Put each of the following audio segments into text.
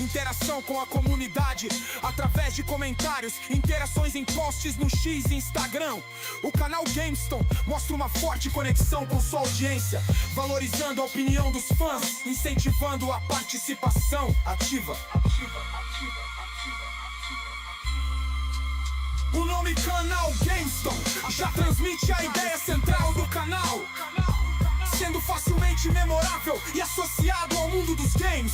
Interação com a comunidade através de comentários, interações em posts no X e Instagram. O canal GameStone mostra uma forte conexão com sua audiência, valorizando a opinião dos fãs, incentivando a participação ativa. O nome Canal GameStone já transmite a ideia central do canal, sendo facilmente memorável e associado ao mundo dos games.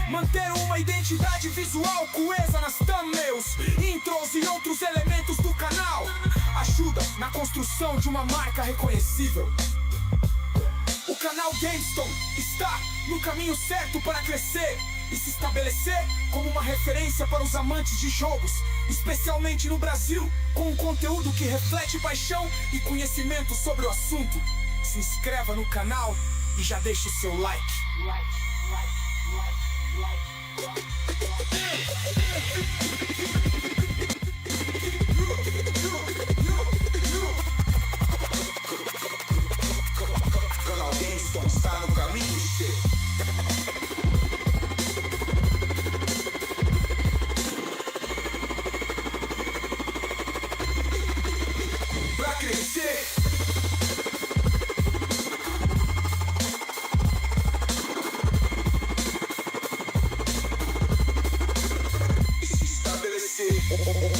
Manter uma identidade visual coesa nas thumbnails, intros e outros elementos do canal ajuda na construção de uma marca reconhecível. O canal GameStone está no caminho certo para crescer e se estabelecer como uma referência para os amantes de jogos, especialmente no Brasil, com um conteúdo que reflete paixão e conhecimento sobre o assunto. Se inscreva no canal e já deixe o seu like. Canal GameStone está no caminho certo. Pra crescer.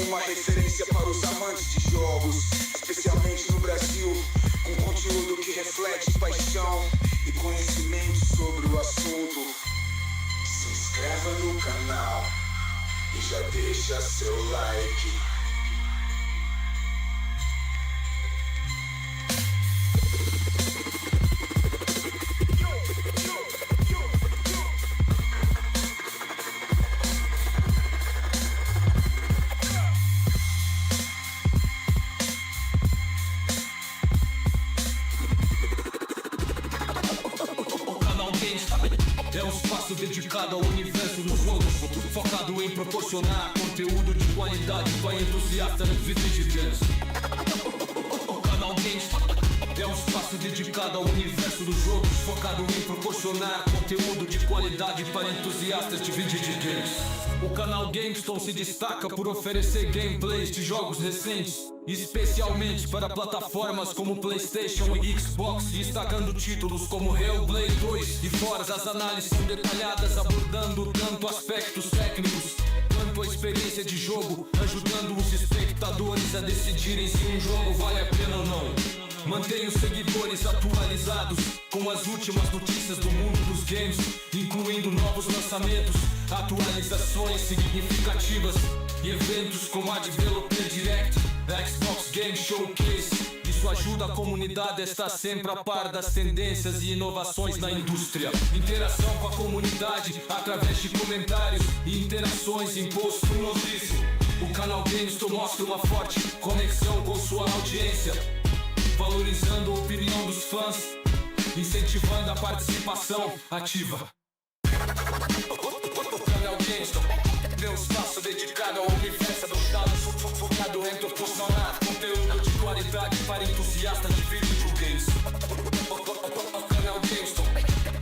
Uma referência para os amantes de jogos, especialmente no Brasil, com conteúdo que reflete paixão e conhecimento sobre o assunto. Se inscreva no canal e já deixa seu like. É um espaço dedicado ao universo dos jogos, focado em proporcionar conteúdo de qualidade para entusiastas dos videogames. O canal GameStone é um espaço dedicado ao universo dos jogos, focado em proporcionar conteúdo de qualidade para entusiastas de videogames. O canal GameStone se destaca por oferecer gameplays de jogos recentes, especialmente para plataformas como PlayStation e Xbox, destacando títulos como Hellblade 2 e Forza. As análises são detalhadas, abordando tanto aspectos técnicos quanto a experiência de jogo, ajudando os espectadores a decidirem se um jogo vale a pena ou não. Mantenha os seguidores atualizados com as últimas notícias do mundo dos games, incluindo novos lançamentos, atualizações significativas e eventos como a Developer Direct, Xbox Game Showcase. Isso ajuda a comunidade a estar sempre a par das tendências e inovações na indústria. Interação com a comunidade através de comentários e interações em posts no Notice. O canal GameStone mostra uma forte conexão com sua audiência, valorizando a opinião dos fãs, incentivando a participação ativa. O canal GameStone é um espaço dedicado ao universo dos jogos, focado em proporcionar conteúdo de qualidade para entusiastas de videogames. O canal GameStone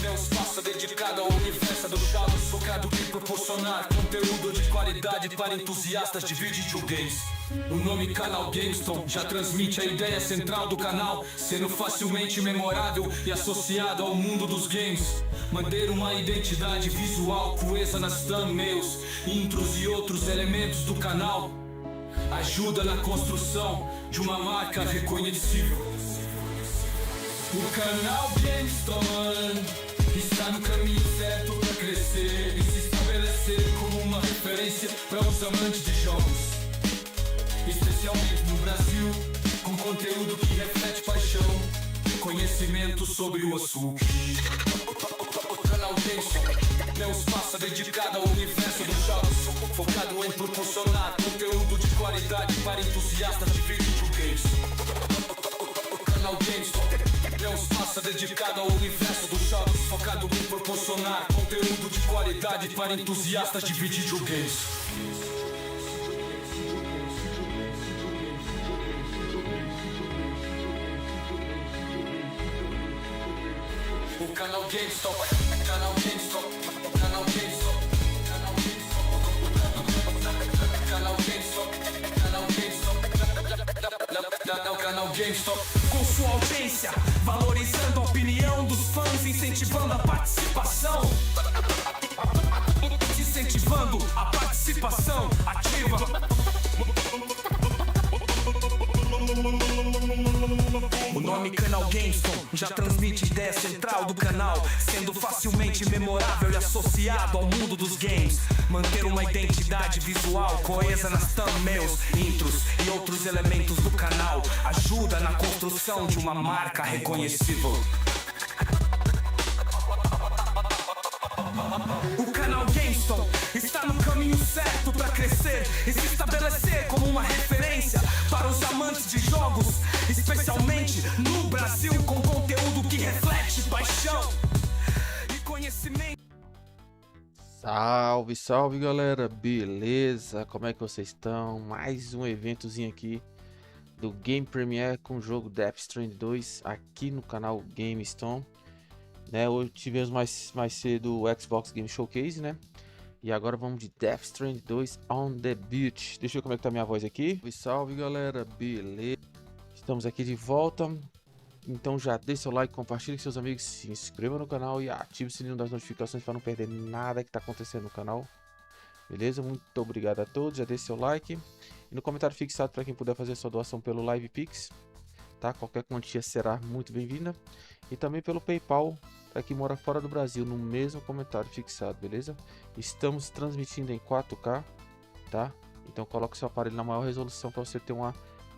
é um espaço dedicado ao universo dos jogos, focado em proporcionar conteúdo de qualidade para entusiastas de videogames. O nome Canal GameStone já transmite a ideia central do canal, sendo facilmente memorável e associado ao mundo dos games. Manter uma identidade visual coesa nas thumbnails, intros e outros elementos do canal ajuda na construção de uma marca reconhecível. O canal GameStone está no caminho certo para crescer e se estabelecer como uma referência para os amantes de jogos, especialmente no Brasil, com conteúdo que reflete paixão e conhecimento sobre o assunto. O canal GameStone é um espaço dedicado ao universo dos jogos, focado em proporcionar conteúdo de qualidade para entusiastas de videogames. O canal GameStone é um espaço dedicado ao universo dos jogos, focado em proporcionar conteúdo de qualidade para entusiastas de videogames. O canal GameStone, canal GameStone, canal GameStone, GameStop. Com sua audiência, valorizando a opinião dos fãs, incentivando a participação. Incentivando a participação ativa. O nome Canal GameStop já transmite ideia central do canal, sendo facilmente memorável e associado ao mundo dos games. Manter uma identidade visual coesa nas thumbnails, intros e outros elementos do canal ajuda na construção de uma marca reconhecível. O canal GameStop está no caminho certo para crescer e se estabelecer como uma referência para os amantes de jogos, especialmente no Brasil, com conteúdo que reflete paixão e conhecimento. Salve, salve galera, beleza? Como é que vocês estão? Mais um eventozinho aqui do Game Premiere com o jogo Death Stranding 2 aqui no canal GameStop, né? Hoje tivemos mais cedo o Xbox Game Showcase, né? E agora vamos de Death Stranding 2 on the beach. Deixa eu ver como é que tá minha voz aqui. Salve, salve galera, beleza? Estamos aqui de volta. Então já deixe seu like, compartilhe com seus amigos, se inscreva no canal e ative o sininho das notificações para não perder nada que está acontecendo no canal. Beleza? Muito obrigado a todos, já deixe seu like. E no comentário fixado para quem puder fazer sua doação pelo Live Pix, tá? Qualquer quantia será muito bem-vinda. E também pelo PayPal, para quem mora fora do Brasil, no mesmo comentário fixado, beleza? Estamos transmitindo em 4K, tá? Então coloque seu aparelho na maior resolução para você ter uma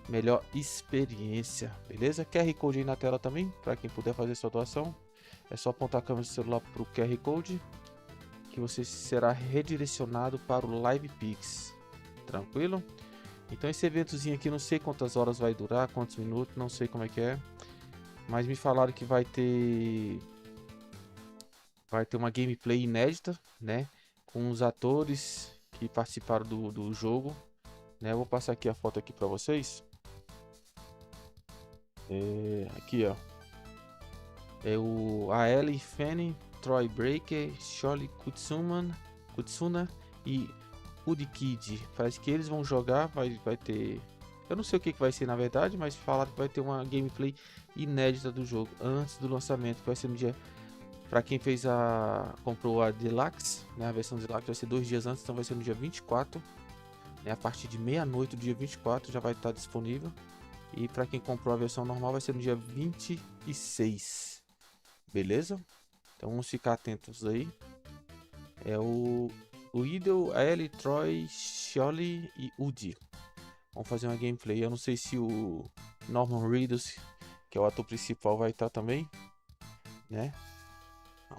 melhor experiência, beleza? QR Code aí na tela também, para quem puder fazer sua doação. É só apontar a câmera do celular para o QR Code, que você será redirecionado para o Live Pix, tranquilo? Então esse eventozinho aqui, não sei quantas horas vai durar, quantos minutos, não sei como é que é, mas me falaram que vai ter uma gameplay inédita, né? Com os atores que participaram do jogo, né? Eu vou passar aqui a foto aqui para vocês. Aqui ó, é o Aeli Fanning, Troy Baker, Shirley Kutsuna e Udikid. Parece que eles vão jogar, vai ter, eu não sei o que vai ser na verdade, mas falaram que vai ter uma gameplay inédita do jogo antes do lançamento, que vai ser no dia, para quem comprou a Deluxe, né, a versão Deluxe vai ser 2 dias antes, então vai ser no dia 24, né, a partir de meia-noite do dia 24 já vai estar disponível. E para quem comprou a versão normal vai ser no dia 26, beleza? Então vamos ficar atentos aí. É o Hideo, Eli, Troy, Shirley e Udi. Vamos fazer uma gameplay. Eu não sei se o Norman Reedus, que é o ator principal, vai estar também, né?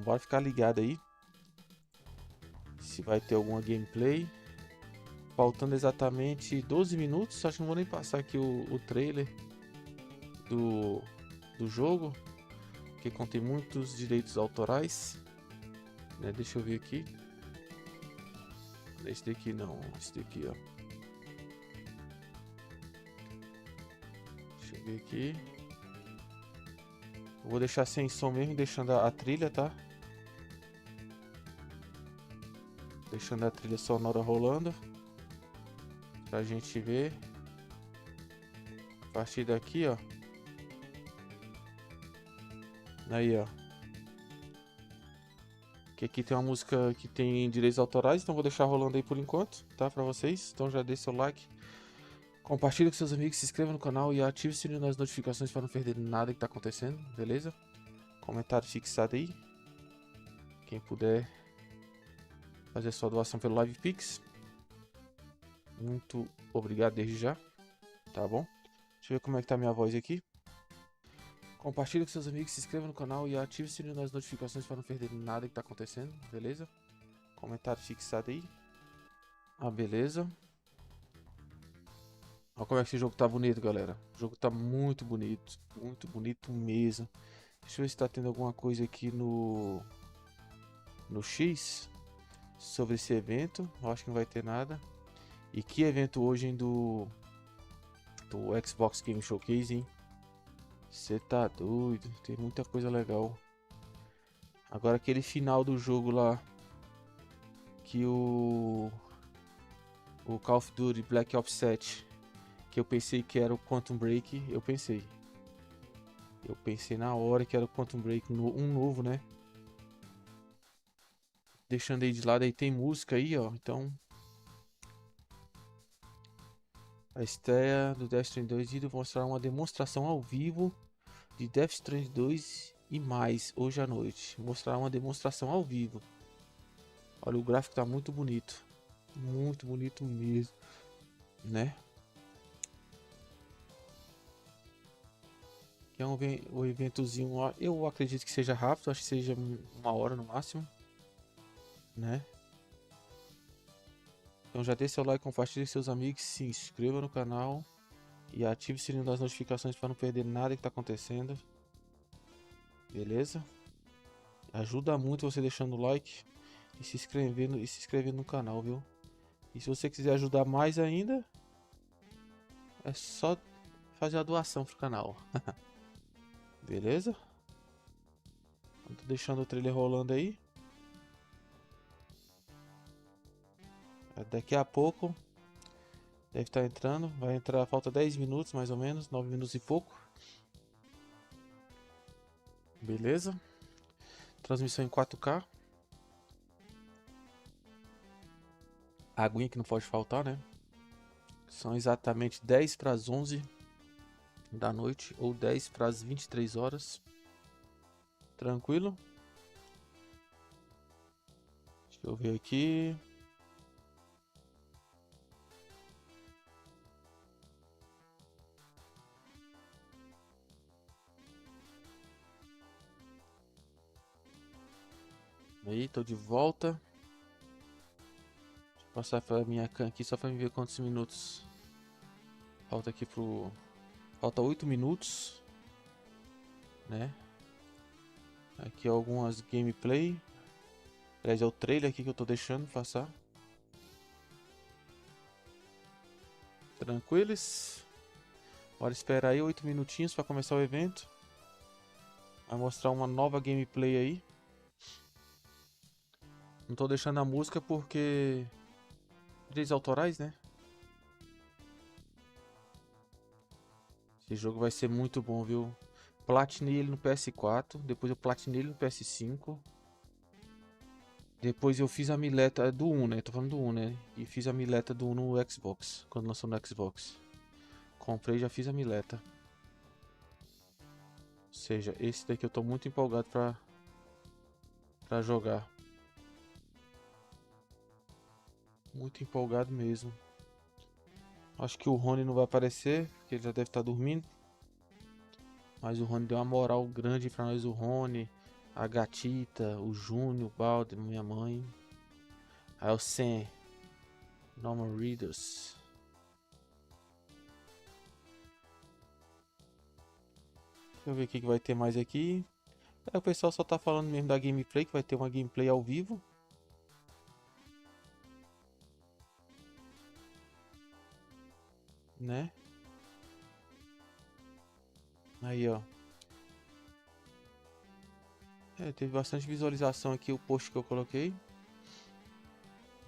Bora ficar ligado aí se vai ter alguma gameplay. Faltando exatamente 12 minutos, acho que não vou nem passar aqui o trailer do jogo, que contém muitos direitos autorais, né? Deixa eu ver aqui. Esse daqui não, esse daqui ó. Deixa eu ver aqui. Eu vou deixar sem som mesmo, deixando a trilha, tá? Deixando a trilha sonora rolando, pra gente ver. A partir daqui, ó. Aí, ó. Que aqui tem uma música que tem direitos autorais, então vou deixar rolando aí por enquanto, tá? Pra vocês. Então já deixe seu like, compartilhe com seus amigos, se inscreva no canal e ative o sininho das notificações para não perder nada que tá acontecendo, beleza? Comentário fixado aí. Quem puder fazer sua doação pelo Live Pix, muito obrigado desde já, tá bom? Deixa eu ver como é que tá minha voz aqui. Compartilhe com seus amigos, se inscreva no canal e ative o sininho das notificações para não perder nada que tá acontecendo, beleza? Comentário fixado aí. Ah, beleza. Olha como é que esse jogo tá bonito, galera. O jogo tá muito bonito mesmo. Deixa eu ver se tá tendo alguma coisa aqui no X sobre esse evento. Eu acho que não vai ter nada. E que evento hoje, hein, do Xbox Game Showcase, hein? Você tá doido, tem muita coisa legal. Agora aquele final do jogo lá, que o Call of Duty Black Ops 7, Que eu pensei que era o Quantum Break. Eu pensei na hora que era o Quantum Break, um novo, né? Deixando aí de lado, aí tem música aí, ó. Então, a estreia do Death Stranding 2 e mostrar uma demonstração ao vivo de Death Stranding 2 e mais hoje à noite. Mostrar uma demonstração ao vivo. Olha, o gráfico tá muito bonito mesmo, né? Que é um eventozinho, eu acredito que seja rápido, acho que seja 1 hora no máximo, né? Então já dê seu like, compartilhe com seus amigos, se inscreva no canal e ative o sininho das notificações para não perder nada que tá acontecendo. Beleza? Ajuda muito você deixando o like e se inscrevendo no canal, viu? E se você quiser ajudar mais ainda, é só fazer a doação pro canal. Beleza? Tô deixando o trailer rolando aí. Daqui a pouco deve estar entrando. Vai entrar, falta 10 minutos mais ou menos, 9 minutos e pouco. Beleza? Transmissão em 4K. A aguinha que não pode faltar, né? São exatamente 10 para as 11 da noite ou 10 para as 23 horas. Tranquilo? Deixa eu ver aqui. Aí, tô de volta. Deixa eu passar pra minha cam aqui só pra me ver quantos minutos. Falta aqui pro... Falta 8 minutos, né? Aqui algumas gameplay. Aliás, é o trailer aqui que eu tô deixando passar. Tranquilos? Bora esperar aí 8 minutinhos para começar o evento. Vai mostrar uma nova gameplay aí. Não tô deixando a música porque... direitos autorais, né? Esse jogo vai ser muito bom, viu? Platinei ele no PS4, depois eu platinei ele no PS5. Depois eu fiz a mileta do 1, né? Tô falando do 1, né? E fiz a mileta do 1 no Xbox, quando lançou no Xbox. Comprei e já fiz a mileta. Ou seja, esse daqui eu tô muito empolgado pra jogar. Muito empolgado mesmo. Acho que o Rony não vai aparecer, porque ele já deve estar dormindo. Mas o Rony deu uma moral grande pra nós, o Rony, a Gatita, o Júnior, o Balde, minha mãe. Aí o Sam, Norman Readers. Deixa eu ver o que vai ter mais aqui. O pessoal só tá falando mesmo da gameplay, que vai ter uma gameplay ao vivo. Né? Aí, ó. Teve bastante visualização aqui o post que eu coloquei.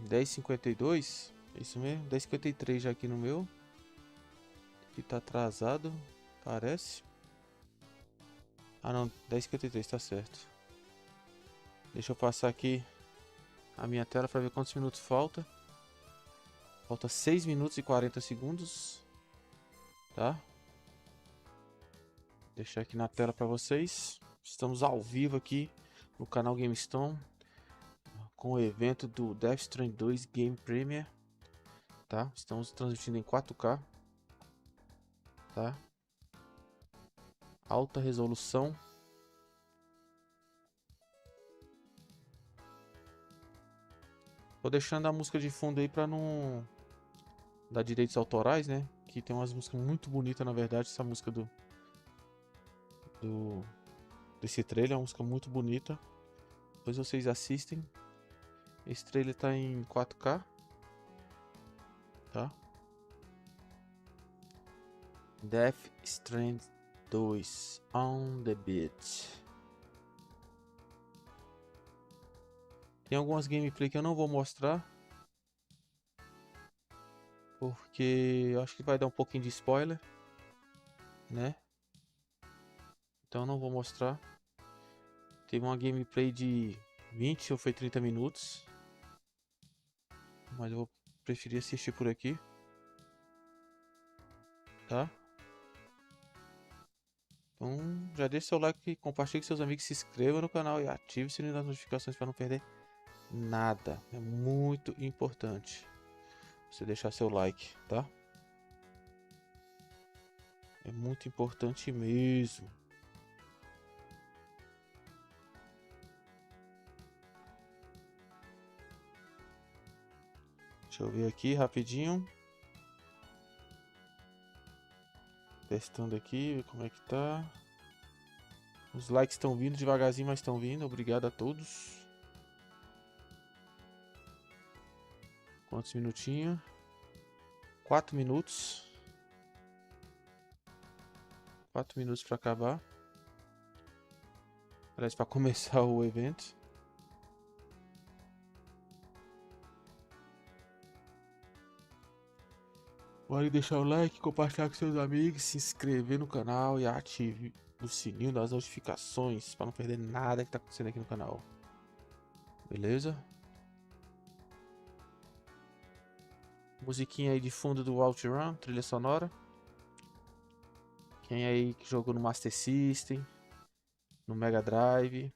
10:52. Isso mesmo, 10:53 já aqui no meu. Que tá atrasado, parece. Ah não, 10:53 tá certo. Deixa eu passar aqui a minha tela para ver quantos minutos falta. Falta 6 minutos e 40 segundos. Tá? Deixar aqui na tela para vocês. Estamos ao vivo aqui no canal GameStone com o evento do Death Stranding 2 Game Premiere. Tá? Estamos transmitindo em 4K. Tá? Alta resolução. Tô deixando a música de fundo aí para não dar direitos autorais, né? Que tem umas músicas muito bonitas, na verdade. Essa música desse trailer é uma música muito bonita. Depois vocês assistem. Esse trailer tá em 4K. Tá? Death Stranding 2 on the beat. Tem algumas gameplay que eu não vou mostrar. porque eu acho que vai dar um pouquinho de spoiler, né? Então não vou mostrar. Teve uma gameplay de 20 ou foi 30 minutos, mas eu vou preferir assistir por aqui, tá? Então já deixa seu like, compartilhe com seus amigos, se inscreva no canal e ative o sininho das notificações para não perder nada. É muito importante você deixar seu like, tá? É muito importante mesmo. Deixa eu ver aqui rapidinho. Testando aqui, ver como é que tá. Os likes estão vindo devagarzinho, mas estão vindo. Obrigado a todos. Quantos minutinhos? 4 minutos. 4 minutos para acabar. Parece para começar o evento. Pode deixar o like, compartilhar com seus amigos, se inscrever no canal e ative o sininho das notificações para não perder nada que tá acontecendo aqui no canal. Beleza? Musiquinha aí de fundo do OutRun, trilha sonora. Quem aí que jogou no Master System, no Mega Drive.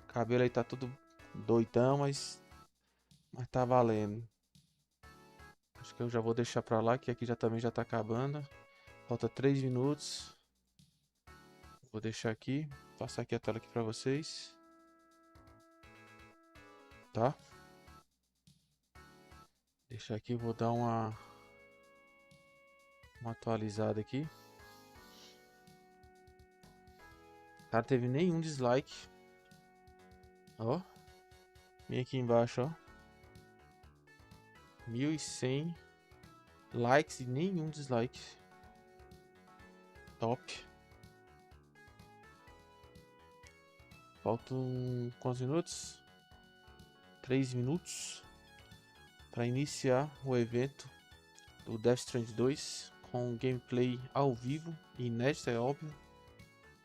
Cabelo aí tá tudo doidão, mas tá valendo. Acho que eu já vou deixar pra lá, que aqui já também já tá acabando. Falta 3 minutos. Vou deixar aqui, passar aqui a tela aqui pra vocês. Tá? Deixar aqui, vou dar uma atualizada aqui. Cara, teve nenhum dislike. Ó. Vem aqui embaixo, ó. 1.100 likes e nenhum dislike. Top. Faltam quantos minutos? 3 minutos para iniciar o evento do Death Stranding 2 com gameplay ao vivo, inédito, é óbvio,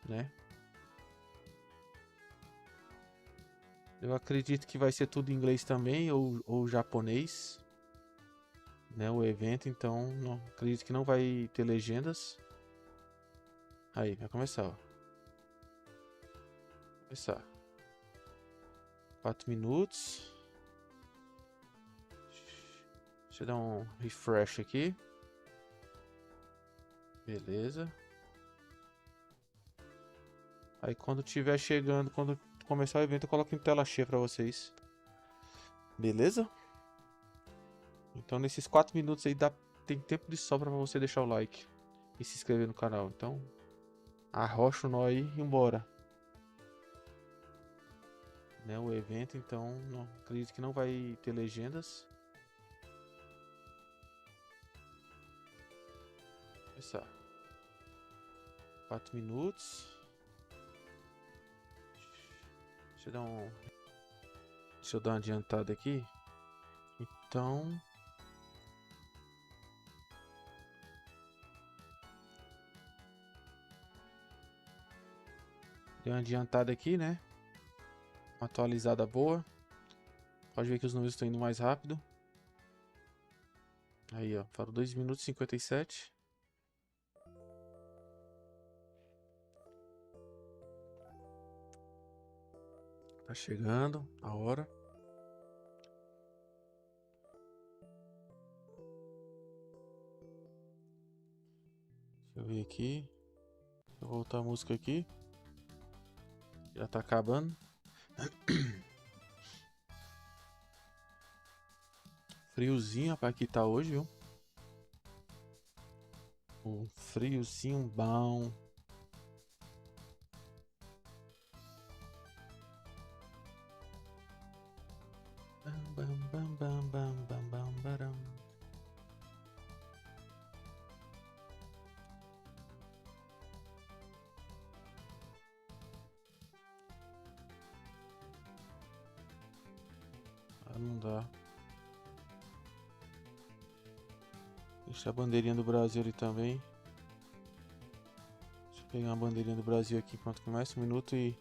né? Eu acredito que vai ser tudo em inglês também ou japonês, né? O evento, então não acredito que não vai ter legendas. Aí, vai começar, ó. Começar. 4 minutos. Deixa eu dar um refresh aqui. Beleza. Aí quando tiver chegando, quando começar o evento, eu coloco em tela cheia pra vocês. Beleza? Então nesses 4 minutos aí tem tempo de sobra pra você deixar o like e se inscrever no canal. Então arrocha o nó aí e embora. Né, o evento, então não acredito que não vai ter legendas. Começar. 4 minutos. Deixa eu dar uma adiantada aqui. Então deu uma adiantada aqui, né? Uma atualizada boa. Pode ver que os números estão indo mais rápido. Aí, ó, para 2 minutos e 57. Tá chegando a hora. Deixa eu ver aqui. Deixa eu voltar a música aqui. Já tá acabando. Friozinho, rapaz, aqui tá hoje, viu? Um friozinho bom. Bam, bam, bam, bam, bam, bam, baram. Ah, não dá. Deixa a bandeirinha do Brasil ali também. Deixa eu pegar uma bandeirinha do Brasil aqui enquanto começa. 1 minuto e...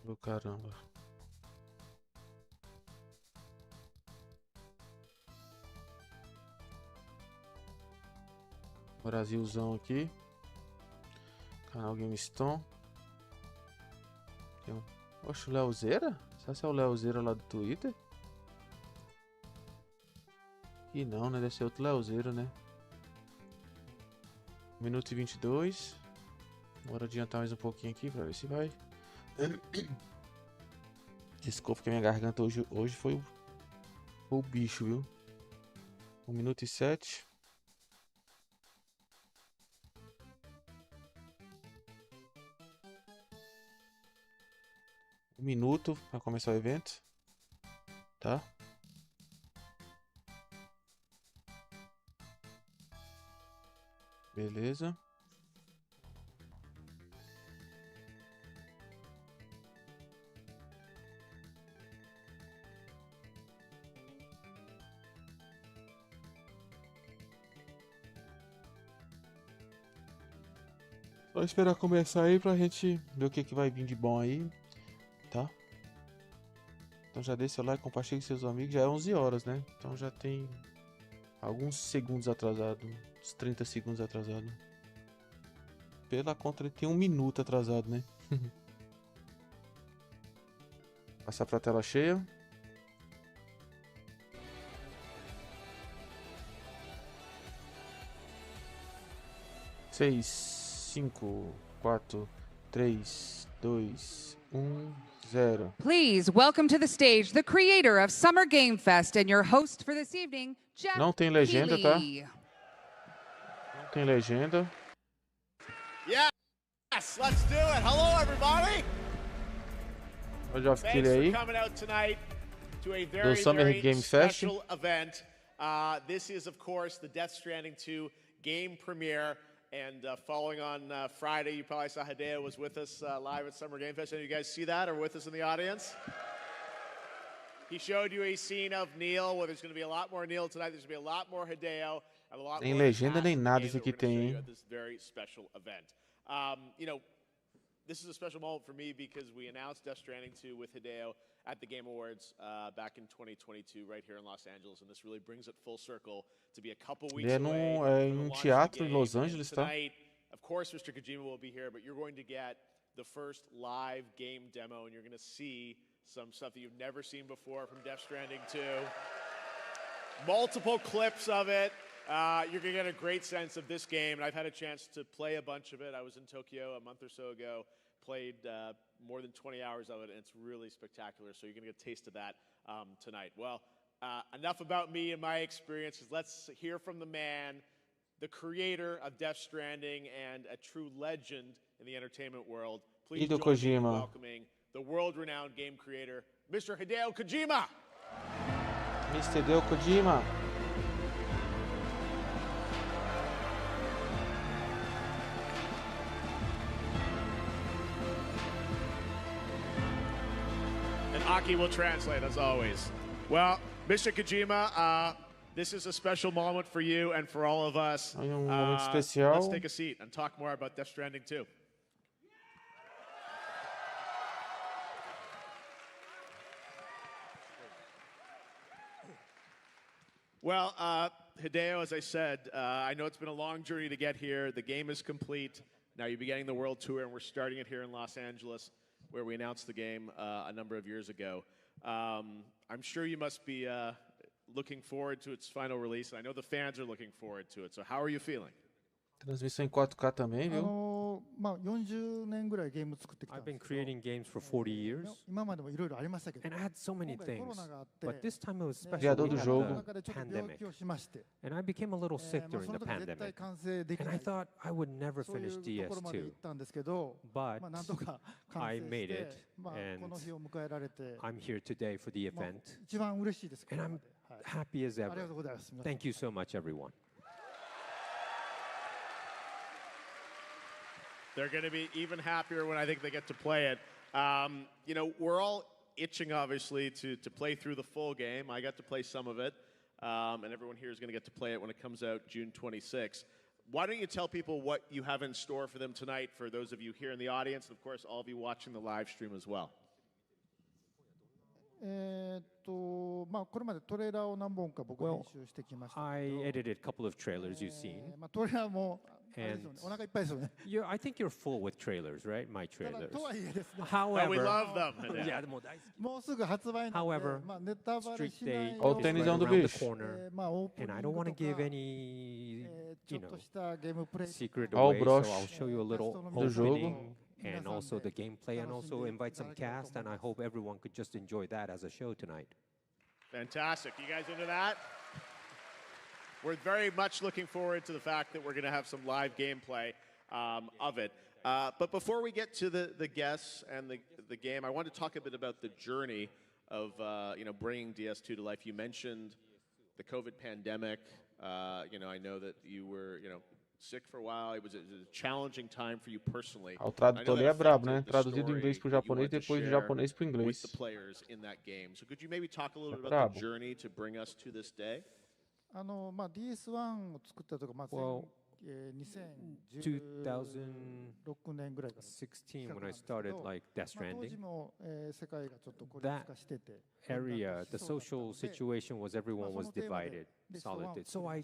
Oh, caramba. Brasilzão aqui. Canal GameStone. Tem um... Oxe, o Leozeira? Será que é o Leozeira lá do Twitter? E não, né? Deve ser outro Leozeira, né? 1 minuto e 22. Bora adiantar mais um pouquinho aqui pra ver se vai. Desculpa que minha garganta hoje foi o bicho, viu? 1 minuto e 7. Um minuto para começar o evento, tá? Beleza. Só esperar começar aí pra gente ver o que vai vir de bom aí. Tá? Então já deixa o like, compartilhe com seus amigos. Já é 11 horas, né? Então já tem alguns segundos atrasado, uns 30 segundos atrasado. Pela conta ele tem 1 minuto atrasado, né? Passar pra tela cheia. Seis, 5, 4, 3, 2, 1, 0. Please welcome to the stage the creator of Summer Game Fest and your host for this evening, Geoff Não tem legenda, tá? Keighley. Não tem legenda. Yes, let's do it. Hello, everybody. Olha o Geoff Thanks Keighley for aí. coming out tonight to a Do very, Summer very Game Fest. special event. This is, of course, the Death Stranding 2 game premiere. And following on Friday, you probably saw Hideo was with us live at Summer Game Fest. Any of you guys see that or with us in the audience? He showed you a scene of Neil, where there's going to be a lot more Neil tonight. There's going to be a lot more Hideo. And a lot Nem more legenda, cast nem of the nada game isso that we're aqui gonna show tem, you hein? at this very special event. This is a special moment for me because we announced Death Stranding 2 with Hideo at the Game Awards back in 2022 right here in Los Angeles, and this really brings it full circle to be a couple weeks Ele away em from the um launch of teatro the em game. Los And Angeles, tá? tonight, of course, Mr. Kojima will be here, but you're going to get the first live game demo, and you're going to see some stuff that you've never seen before from Death Stranding 2. Multiple clips of it. You're going to get a great sense of this game, and I've had a chance to play a bunch of it. I was in Tokyo a month or so ago, played more than 20 hours of it, and it's really spectacular, so you're going to get a taste of that tonight. Well, enough about me and my experiences. Let's hear from the man, the creator of Death Stranding and a true legend in the entertainment world. Please Hideo join me in Kojima. welcoming the world-renowned game creator, Mr. Hideo Kojima. Mr. Hideo Kojima. And Aki will translate, as always. Well, Mr. Kojima, this is a special moment for you and for all of us. Aí momento especial. Let's take a seat and talk more about Death Stranding 2. Well, Hideo, as I said, I know it's been a long journey to get here. The game is complete. Now you're beginning the world tour, and we're starting it here in Los Angeles, where we announced the game a number of years ago. I'm sure you must be looking forward to its final release, and I know the fans are looking forward to it. So how are you feeling? Transmissão em 4K também, viu? 40年ぐらいゲーム作ってきたん I've で been すけど creating games for 40 years, 今までもいろいろありましたけど and I had so many 今回コロ things. ナがあって But this time it was ね special. Criador We do had その jogo. the 中でちょっと pandemic, 病気をしまして、 and I became a little sick そ during の the 時絶対 pandemic. 完成でき And な I い thought I would never そうい finish うところまで行 DS2, ったんですけど、 but なんとか完 I 成し made て it, こ and の日を迎えられて、 I'm here today for the まあ event, 一番嬉しいです。こ and れま I'm ではい happy as ありが ever. とうございます。皆さん Thank you so much, everyone. They're going to be even happier when I think they get to play it. We're all itching, obviously, to play through the full game. I got to play some of it, and everyone here is going to get to play it when it comes out June 26th. Why don't you tell people what you have in store for them tonight, for those of you here in the audience, and of course, all of you watching the live stream as well. これまでトレーラーを何本か僕編集してきましたけ I ど、edited a couple of trailers you've seen. トレーラーもあれですよね、お腹いっぱいですよね。 I think you're full with trailers, right? My ただ trailers. とはいえですね、 Oh, we However, love them. yeah, もう大好き。もうすぐ発売なんで、 However, ネタバレし Street ない Day よ All う isに right tennis on the around the beach. corner, オープニ and I ン don't グ want と to か give any, ちょっとしたゲームプレイ secret All away, brush so I'll show you a little do jogo. opening and also the gameplay, and also invite some cast, and I hope everyone could just enjoy that as a show tonight. Fantastic. You guys into that? We're very much looking forward to the fact that we're going to have some live gameplay of it. But before we get to the guests and the game, I want to talk a bit about the journey of bringing DS2 to life. You mentioned the COVID pandemic. I know that you were sick for a while. It was a challenging time for you personally. O tradutor ali é brabo, né? Traduzido do inglês pro japonês, depois do japonês pro with inglês. the players in that game. So could you maybe talk a little bit brabo. about the journey to bring us to this day? DS1 を作ったとか、Well, 2016年ぐらいから2016, when I started like Death 当時 Stranding, も世界がちょっと孤立化してて area, the social situation was everyone was divided, solitude. So I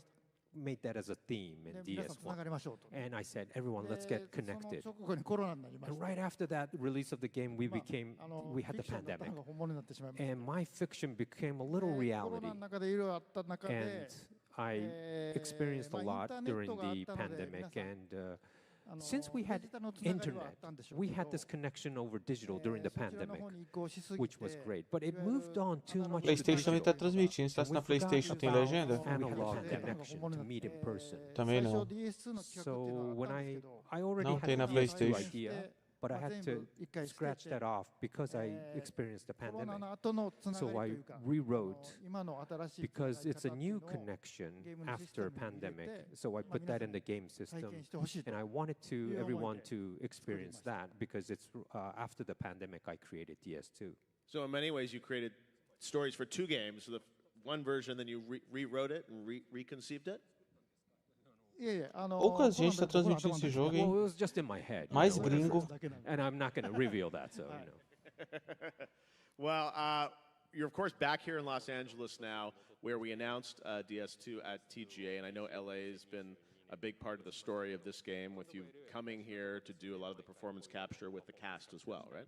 made that as a theme in 皆さんつなが DS1. りましょうと。 And I said, everyone, let's get そ connected. の直後にコロナになりまし And た。 right after that release of the game, we まあ became, フ we ィ had ク the ションだったの pandemic. が本物になってしまいました。 And my fiction became a little コロナ reality. の中でいろいろあった中 And で、 I experienced a まあ lot インターネッ during トがあっ the たので、 pandemic. 皆さん And since we デ had ジタルのつながりはあ internet, ったんでしょう we け had ど、 this connection over digital during the そちらの pandemic, 方に移行しすぎ which て was great. But it moved on too much to PlayStation também tá digital. transmitindo. Se tá na PlayStation, tem legenda? Analog connection to meet in person. Também 最 não. 初 DS2 の企画っていう So の when があったんです I けど、 I already Não had tem na the DS2 PlayStation. idea, but I had 全 to 部一回捨て scratch て that off because I experienced the コロナ pandemic. の後のつながり So と I いうか、 rewrote 今の新しい because 使い it's a 方っていう new のを connection ゲームのシステム after に入れ pandemic. て、 So I put that in the game 体 system, 験してほしいと and I wanted to いう思いで everyone to experience that because it's after the pandemic I created DS2. So in many ways, you created stories for two games. So the one version, then you rewrote it and reconceived it? いやいや、Poucas gente tá コロナ transmitindo esse 頭 jogo, の中 Well, hein? it was just in my head. you Mais know, gringo. だけなんで and I'm not going to reveal that, so you know. Well, you're of course back here in Los Angeles now, where we announced DS2 at TGA, and I know LA has been a big part of the story of this game, with you coming here to do a lot of the performance capture with the cast as well, right?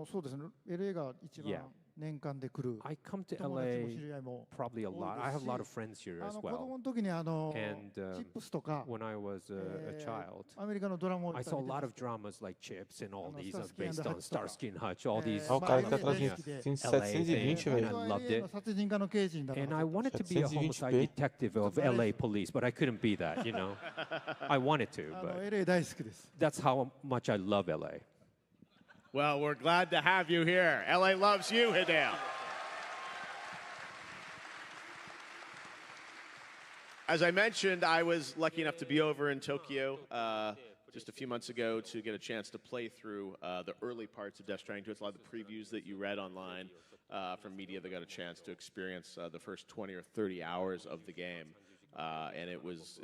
そうですね、LA が一 Yeah. 番年間で来る I come to 友達も知 LA り合いも probably a 多 lot. い I で have す a lot of し、 friends here as 子 well. 供の時にAnd チップスとか、 when I was a child, アメリカのドラマをい I っぱい saw 見 a て lot ま of すけど dramas like Chips and all these are Starsky and based on Hutch とか Starsky and Hutch, all these Olha o cara que tá Mas- transmitindo LA 720, thing, velho. and I loved LA の it. 殺人家の刑事になら And な I かった wanted to be a 720p. homicide detective of LA police, but I couldn't be that, you know. I wanted to, LA but 大好きです。 that's how much I love LA. Well, we're glad to have you here. LA loves you, Hideo. As I mentioned, I was lucky enough to be over in Tokyo just a few months ago to get a chance to play through the early parts of Death Stranding 2. It's a lot of the previews that you read online from media that got a chance to experience the first 20 or 30 hours of the game. And it was,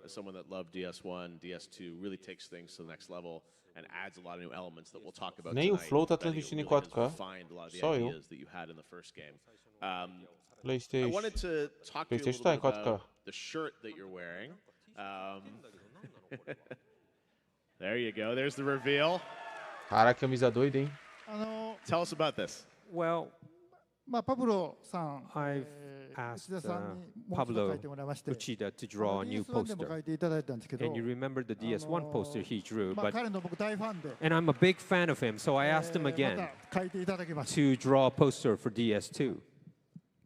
as someone that loved DS1, DS2 really takes things to the next level and adds a lot of new elements that we'll talk about Nem o tonight. Flow tá that I think transmitindo em really has 4K. refined a lot of the Só eu. ideas that you had in the first game. I PlayStation. wanted to talk to you a PlayStation little tá em bit 4K. about the shirt that you're wearing. There you go. There's the reveal. Cara, camisa doida, hein? Tell us about this. Well, パブロさん、 I've 内 asked 田さんにもう一度 Pablo 書いてもらいまして、 Uchida to draw a new DS1 でも書 poster. いていただいたんですけど、 And you remember the DS1 poster he drew, まあ but 彼の僕大ファンで、 and I'm a big fan of him, so I asked him ま again た書いていただきました。 to draw a poster for DS2.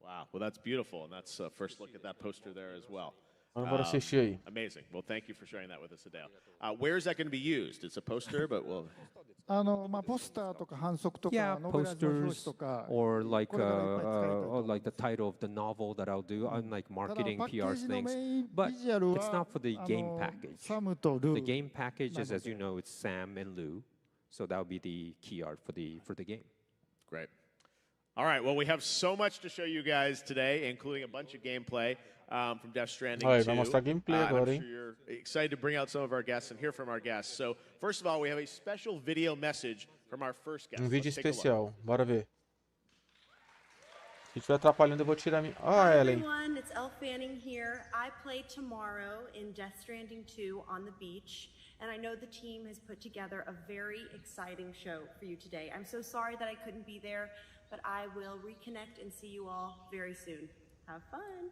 Wow. Well, that's beautiful. And that's a first look at that poster there as well. Bora assistir aí. Amazing. Well, thank you for sharing that with us, Hideo. Where is that going to be used? It's a poster, but we'll... ポスターとか反則と Yeah, か、ノベラジの表紙 posters とか、 or like これからいっぱい使いたいと or like the title of the novel that I'll do. I'm like ただ marketing パッケ PR ージの things, メイン but ビジュアル it's は not for the game package. サムとル The ー。 game package is, as you Nano. know, it's Sam and Lou, so that would be the key art for the game. Great. All right, well, we have so much to show you guys today, including a bunch of gameplay from Death Stranding 2. Vai mostrar gameplay agora, I'm hein? sure you're excited to bring out some of our guests and hear from our guests. So, first of all, we have a special video message from our first guest. Vídeo Let's take a look. especial. Bora ver. Se estiver atrapalhando, eu vou tirar minha... Hi Ellen. everyone, it's Elle Fanning here. I play tomorrow in Death Stranding 2 on the beach, and I know the team has put together a very exciting show for you today. I'm so sorry that I couldn't be there, but I will reconnect and see you all very soon. Have fun.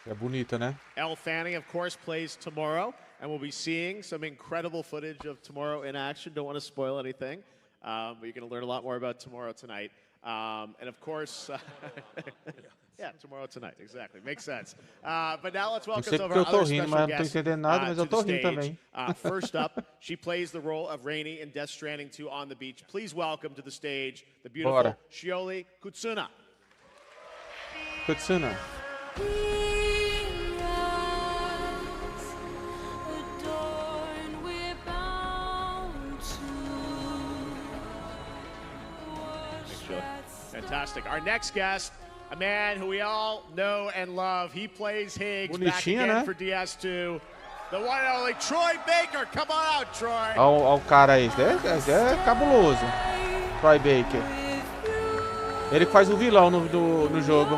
É bonita, né? Elle Fanning, of course, plays tomorrow, and we'll be seeing some incredible footage of tomorrow in action. Don't want to spoil anything, but you're going to learn a lot more about tomorrow tonight. And of course, yeah, tomorrow tonight, exactly. Makes sense. But now let's welcome some of our other special guests to the stage. First up, she plays the role of Rainy in Death Stranding 2 on the beach. Please welcome to the stage the beautiful Bora. Shioli Kutsuna. Kutsuna. Fantastic. Our next guest, a man who we all know and love. He plays Higgs back Bonitinho, again né? for DS2. The one and only Troy Baker. Come on out, Troy. Olha o cara aí. Esse é cabuloso. Troy Baker. Ele que faz o vilão no jogo.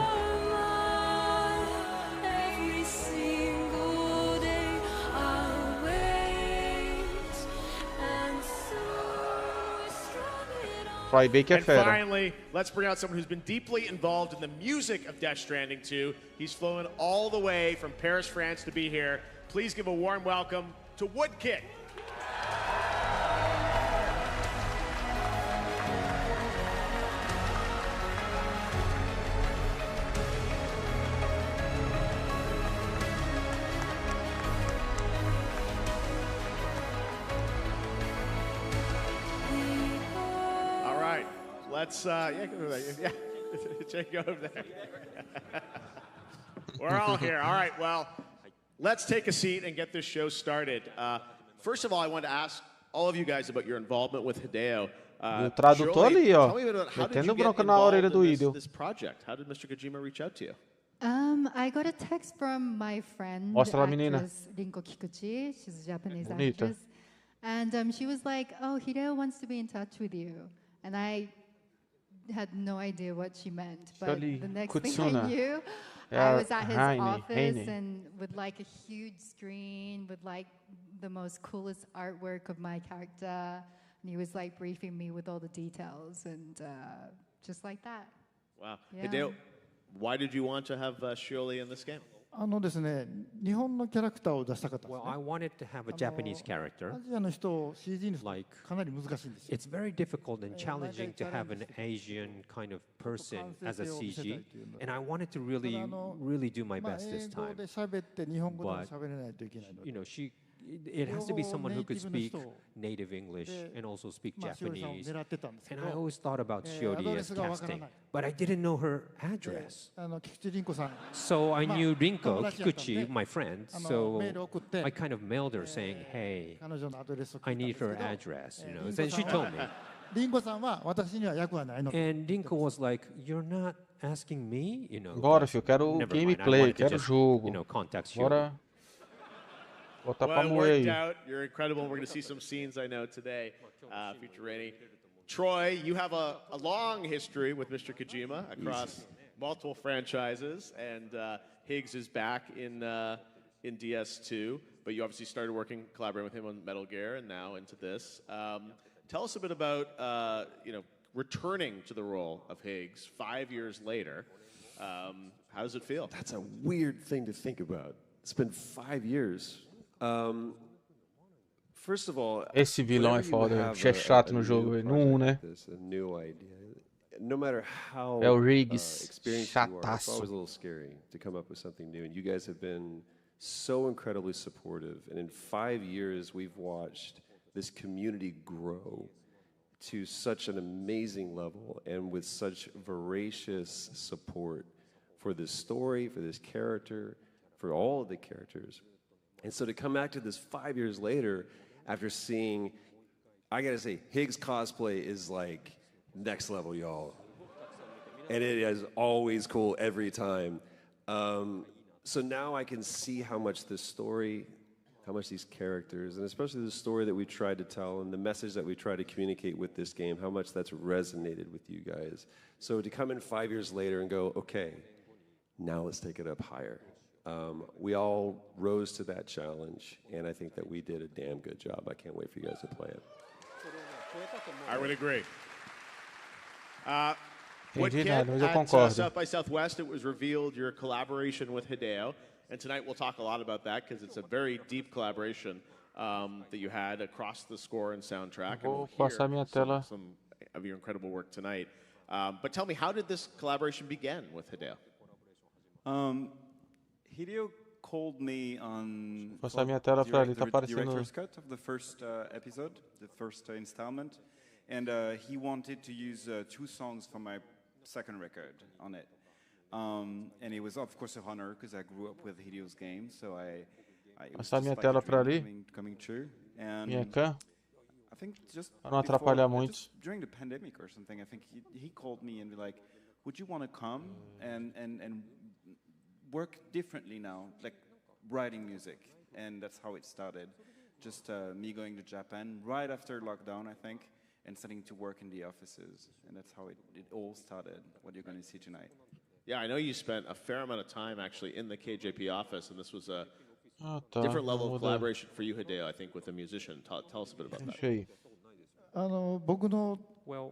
Troy Baker é And fera. finally, let's bring out someone who's been deeply involved in the music of Death Stranding 2. He's flown all the way from Paris, France to be here. Please give a warm welcome to Woodkid. All right, let's, go over there. We're all here. All right, well, let's take a seat and get this show started. First of all, I want to ask all of you guys about your involvement with Hideo. O tradutor ali, ó. Tell me about how did Metendo you get bronca na orelha involved do in Hideo. this project? How did Mr. Kojima reach out to you? I got a text from my friend, Mostra lá, menina. actress Rinko Kikuchi. She's a Japanese Bonita. actress. And she was like, oh, Hideo wants to be in touch with you. And I had no idea what she meant. But Shioli the next thing Kutsuna. I knew, Yeah, I was at his office Heine. and with like a huge screen with like the most coolest artwork of my character. And he was like briefing me with all the details and just like that. Wow. Yeah. Hideo, why did you want to have Shioli in this game? ですね、日本のキャラクターを出したかったんです Well, ね I wanted to have a Japanese character. アジアの人を CG にする Like, かなり難しいんですよ。 it's very difficult and challenging to have an Asian kind of person as a CG, and I wanted to really do my まあ best 英 this 語 time. で喋って日本語でも But, 喋れないといけないので You know, it has to be someone who could speak 両方 native English and also speak まあ、しおりさんを Japanese. 狙ってたんですけ And ど I always thought about Shiori as アドレスがわから casting, ない but I didn't know her address. 菊池凛子さん So I まあ knew Rinko 友達だったんで Kikuchi, my friend, メール so 送って I kind of mailed her saying, hey, 彼女のアドレスを聞 I いたん need ですけ her ど address, you know. 凛 Then 子 she さん told は me. 凛子さんは私には役はないの And Rinko was like, you're not asking me, you know. Bora, but filho. Quero o never mind, I gameplay. wanted to Quero o just, jogo. You know, contact Shiori. Bora. Botar pra Well, it moer worked aí. out. You're incredible. We're going to see some scenes, I know, today, feature Rainy. Troy, you have a long history with Mr. Kojima across multiple franchises, and Higgs is back in DS2, but you obviously started collaborating with him on Metal Gear and now into this. Tell us a bit about, returning to the role of Higgs 5 years later. How does it feel? That's a weird thing to think about. It's been 5 years. First of all, Esse vilão é whenever you foda. have Achei chato no new jogo. No project 1, né? like this, a new idea, no matter how É o Riggs. experienced you are, it's Chataço. always a little scary to come up with something new. And you guys have been so incredibly supportive. And in 5 years, we've watched this community grow to such an amazing level and with such voracious support for this story, for this character, for all of the characters. And so to come back to this 5 years later, after seeing I gotta say, Higgs cosplay is like next level, y'all. And it is always cool every time. So now I can see how much this story, how much these characters, and especially the story that we tried to tell and the message that we tried to communicate with this game, how much that's resonated with you guys. So to come in 5 years later and go, okay, now let's take it up higher. We all rose to that challenge, and I think that we did a damn good job. I can't wait for you guys to play it. I would agree. What Entendi Kit nada, mas eu at concordo. South by Southwest, it was revealed your collaboration with Hideo, and tonight we'll talk a lot about that because it's a very deep collaboration that you had across the score and soundtrack. And Vou we'll passar minha hear tela. some of your incredible work tonight. But tell me, how did this collaboration begin with Hideo? Hideo called me on Passar minha tela pra ali, tá the aparecendo. director's cut of the first episode, the first installment, and he wanted to use 2 songs from my second record on it. And it was, of course, a honor because I grew up with Hideo's games, so it was Passar just minha like tela a pra dream ali. coming true. And Minha cam. I think just Pra não atrapalhar before, muito. just during the pandemic or something, I think he called me and be like, would you want to come and work differently now, like writing music? And that's how it started. Just me going to Japan right after lockdown, I think, and starting to work in the offices. And that's how it all started, what you're going to see tonight. Yeah, I know you spent a fair amount of time actually in the KJP office, and this was a Ah, tá. different level of Vamos mudar. collaboration for you, Hideo, I think, with a musician. Tell us a bit about that. Deixa aí. 僕の、 Well,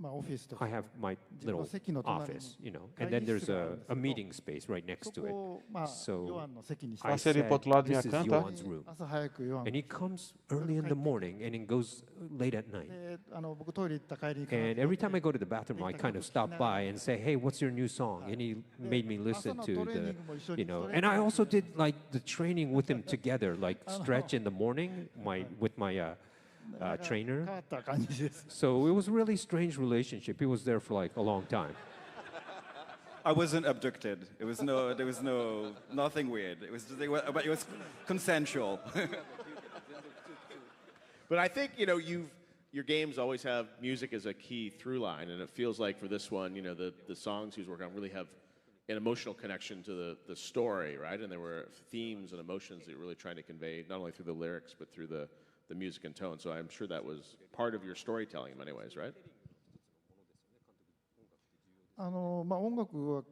まあ、オフィスと I か have my 自分の little 席の隣に office, you know, 会 and then 議 there's 室があるんです a けど meeting space right next そ to こを、まあ、 it. So ヨアンの席にして I Passa ali said, pro outro lado, minha this is cam, tá? Johan's room. 朝早くヨアン And he comes early in the morning and it goes late at night. で僕トイレ行った帰りに必ず And every time I go to the bathroom, I kind of stop by and say, hey, what's your new song? And he made me listen to the, you know, and I also did like the training with him together, like stretch in the morning with my trainer. 変わった感じです So it was a really strange relationship. He was there for like a long time. I wasn't abducted. There was nothing weird. But it was consensual. But I think, you know, your games always have music as a key through line, and it feels like for this one, you know, the songs he was working on really have an emotional connection to the story, right? And there were themes and emotions that you're really trying to convey, not only through the lyrics, but through the music and tone. So I'm sure that was part of your storytelling in many ways, right? まあ、音楽は、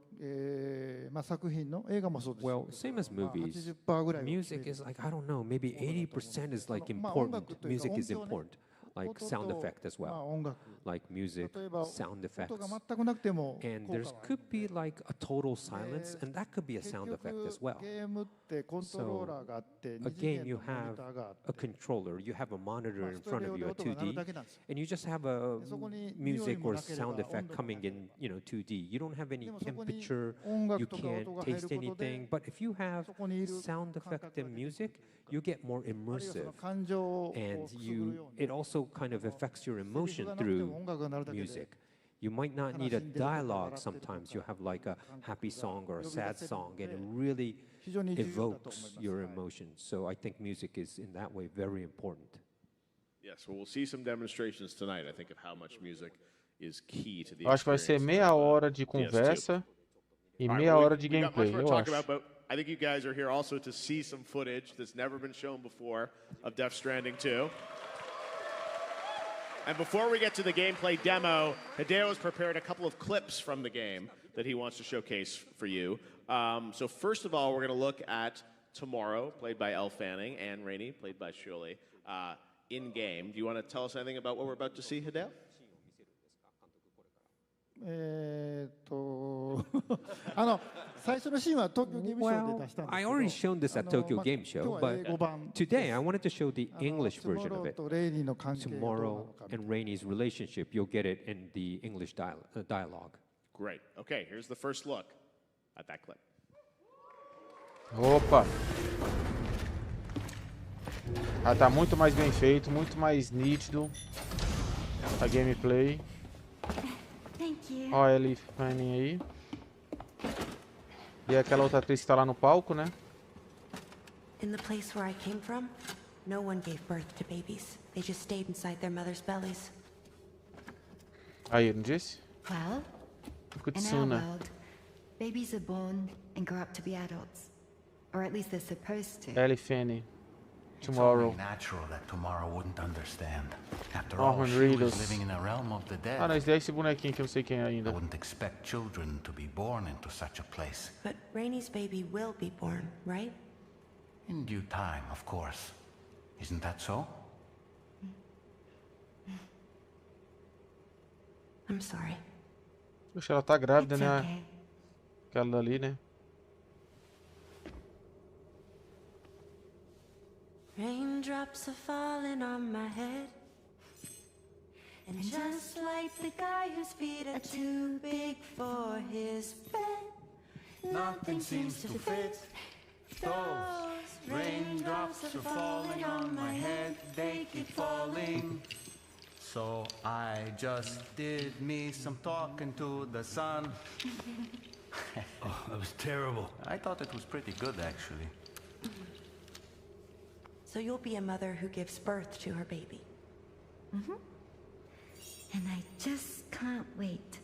まあ、作品の映画もそうですけど Well, same as まあ movies, 80% ぐらいは music is like, I don't know, maybe 80% is like important. Music is important. Like sound effect as まあ well. 音楽 Like music, 例えば sound 音 effects. が全くなくても And 効果 there はあ could る be like a total silence, and that could be a 結 sound 局 effect as well. ゲームってコントローラーがあって二次 Again, 元 you のモニ have ターがあっ a て controller, you have a monitor まあ in ステ front レオ of で you, a 音が鳴る 2D, だけなんですよ and you just have a でそこに music 匂いも or なければ sound effect 温度も coming in, you know, 2D. You don't have any でもそこに temperature, 音 you 楽とか can't 音が入る taste ことで anything. But if you have そこにいる sound 感 effect 覚が and できる music, you get more あるいはそ immersive. の感情をこう And くすぐる you, ように it also kind of affects your セリフ emotion がなくて through も音楽が鳴るだけで music. You might not need a 悲しんでるとか dialogue 笑ってるとか sometimes. You have like a 感 happy 覚が song or a 呼び出 sad せる song, ので and it really 非常に重要だと思い evokes ます your はい emotions. So I think music is in that way very important. Yes, well, we'll see some demonstrations tonight, I think, of how much music is key to the Eu acho que vai ser experience meia of, hora de DS2. conversa e All right, meia well, hora de we got much gameplay, more to eu talk acho. about, but I think you guys are here also to see some footage that's never been shown before of Death Stranding 2. And before we get to the gameplay demo, Hideo has prepared a couple of clips from the game that he wants to showcase for you. So first of all, we're going to look at Tomorrow, played by Elle Fanning, and Rainey, played by Shirley, in-game. Do you want to tell us anything about what we're about to see, Hideo? 最初のシーンは東京ゲームショウ Well, で出したんです I けど already shown this at Tokyo まあ Game Show, 今日は英語 but 版 today I wanted to show the あの English version of トゥモロー it. とレイニーの関係がどうなの Tomorrow かみたい and Rainey's relationship, you'll get it in the English dialogue. Great. Okay, here's the first look at that clip. Opa! Ah, tá muito mais bem feito, muito mais nítido a gameplay. Thank you. Ó, a Elle Fanning aí. E aquela outra atriz que tá lá no palco, né? In the place where I came from, No one gave birth to babies. They just stayed inside their mother's bellies. Aí, não disse? Well, in our Kutsuna. world, babies are born and grow up to be adults. Or at least they're supposed to. Elifene. It's Tomorrow. only natural that Tomorrow wouldn't understand. After Oh, all, she Henritos. was living in a realm of the dead. Ah, não, esse daí é esse bonequinho que eu não sei quem é I ainda. wouldn't expect children to be born into such a place. But Rainy's baby will be born, right? In due time, of course. Isn't that so? I'm sorry. Poxa, ela tá grávida, It's né? okay. Aquela ali, né? Raindrops are falling on my head. And just like the guy whose feet are too big for his bed, nothing seems to fit. Those raindrops are falling on my head, they keep falling. So I just did me some talking to the sun. Oh, that was terrible. I thought it was pretty good, actually. So you'll be a mother who gives birth to her baby. Mm-hmm. And I just can't wait.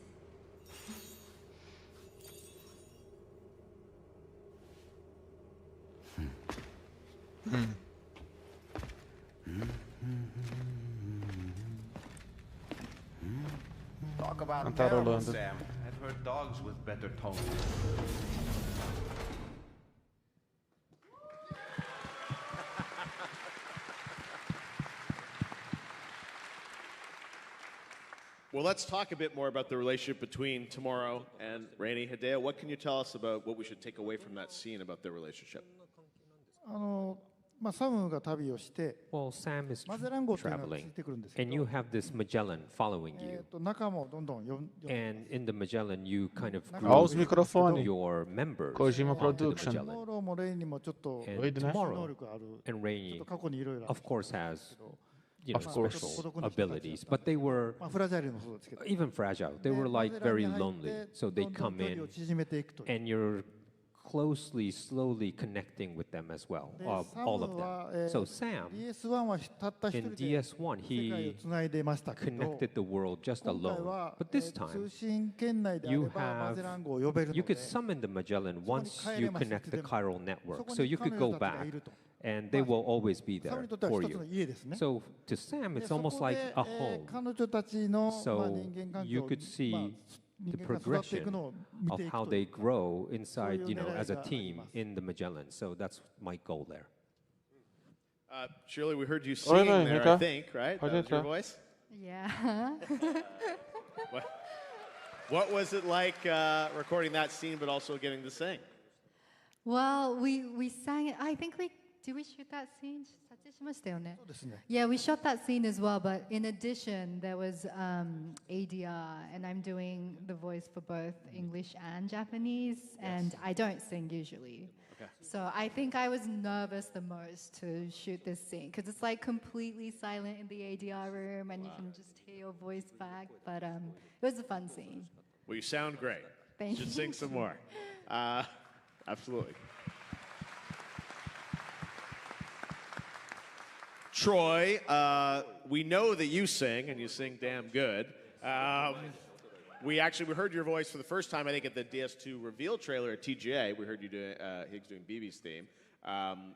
Talk about Cantarolando. terrible, Sam. I've heard dogs with better tone. Well, let's talk a bit more about the relationship between Tomorrow and Rainy. Hideo, what can you tell us about what we should take away from that scene about their relationship? サムが旅をして Well, Sam is マゼラン号というのがつ traveling, いてくるんですけ and ど you have this Magellan following you. 仲間をどんどん呼ん And in the Magellan, you kind of Olha os group microfones. your members Kojima onto the Production. Magellan. モロもレイにもちょっと And 多いね。 Tomorrow 能力ある and ちょっ Rainy, と過去にいろいろある of course, has Of course. special abilities, but they were フラジャイルもそうですけど even fragile. They で were マ like ゼラン very に入って lonely, so ど they んどん come 距離を in 縮めていくという and you're closely, slowly connecting with them as well, で all of は them. So Sam, DS1 はたった一 in 人で DS1, 世界を he つないでましたけど connected the world just 今回 alone. は But this 通 time, 信圏内であれ you ばマゼラ have ン号を呼べるの you で could summon the Magellan そこに once 帰 you れます connect the いつでも chiral そ network. こ So に you 彼 could 女 go たちが back いると and they will always be 彼 there にとっては for 一つ you. の家ですね So to Sam, で it's そこ almost で like a home. 彼女たちの So 人間関係 you を could see 人 the 間が育っていく progression のを見 of ていく how とい they う grow inside, you know, as a そういう狙いがあり team ます in the Magellan. So that's my goal there. Shirley, we heard you Oi, singing mãe, there, vem cá. I think, right? Pode That was your entrar. voice? Yeah. What was it like recording that scene, but also getting to sing? Well, we sang it. I think did we shoot that scene? 撮影しましたよね。そうですね Yeah, we shot that scene as well, but in addition, there was ADR, and I'm doing the voice for both English and Japanese, and I don't sing usually. Okay. So I think I was nervous the most to shoot this scene, because it's like completely silent in the ADR room, and you can just hear your voice back, but it was a fun scene. Well, you sound great. Thank Should you. sing some more. Absolutely. Troy, we know that you sing, and you sing damn good. We heard your voice for the first time, I think, at the DS2 reveal trailer at TGA. We heard you doing Higgs doing BB's theme.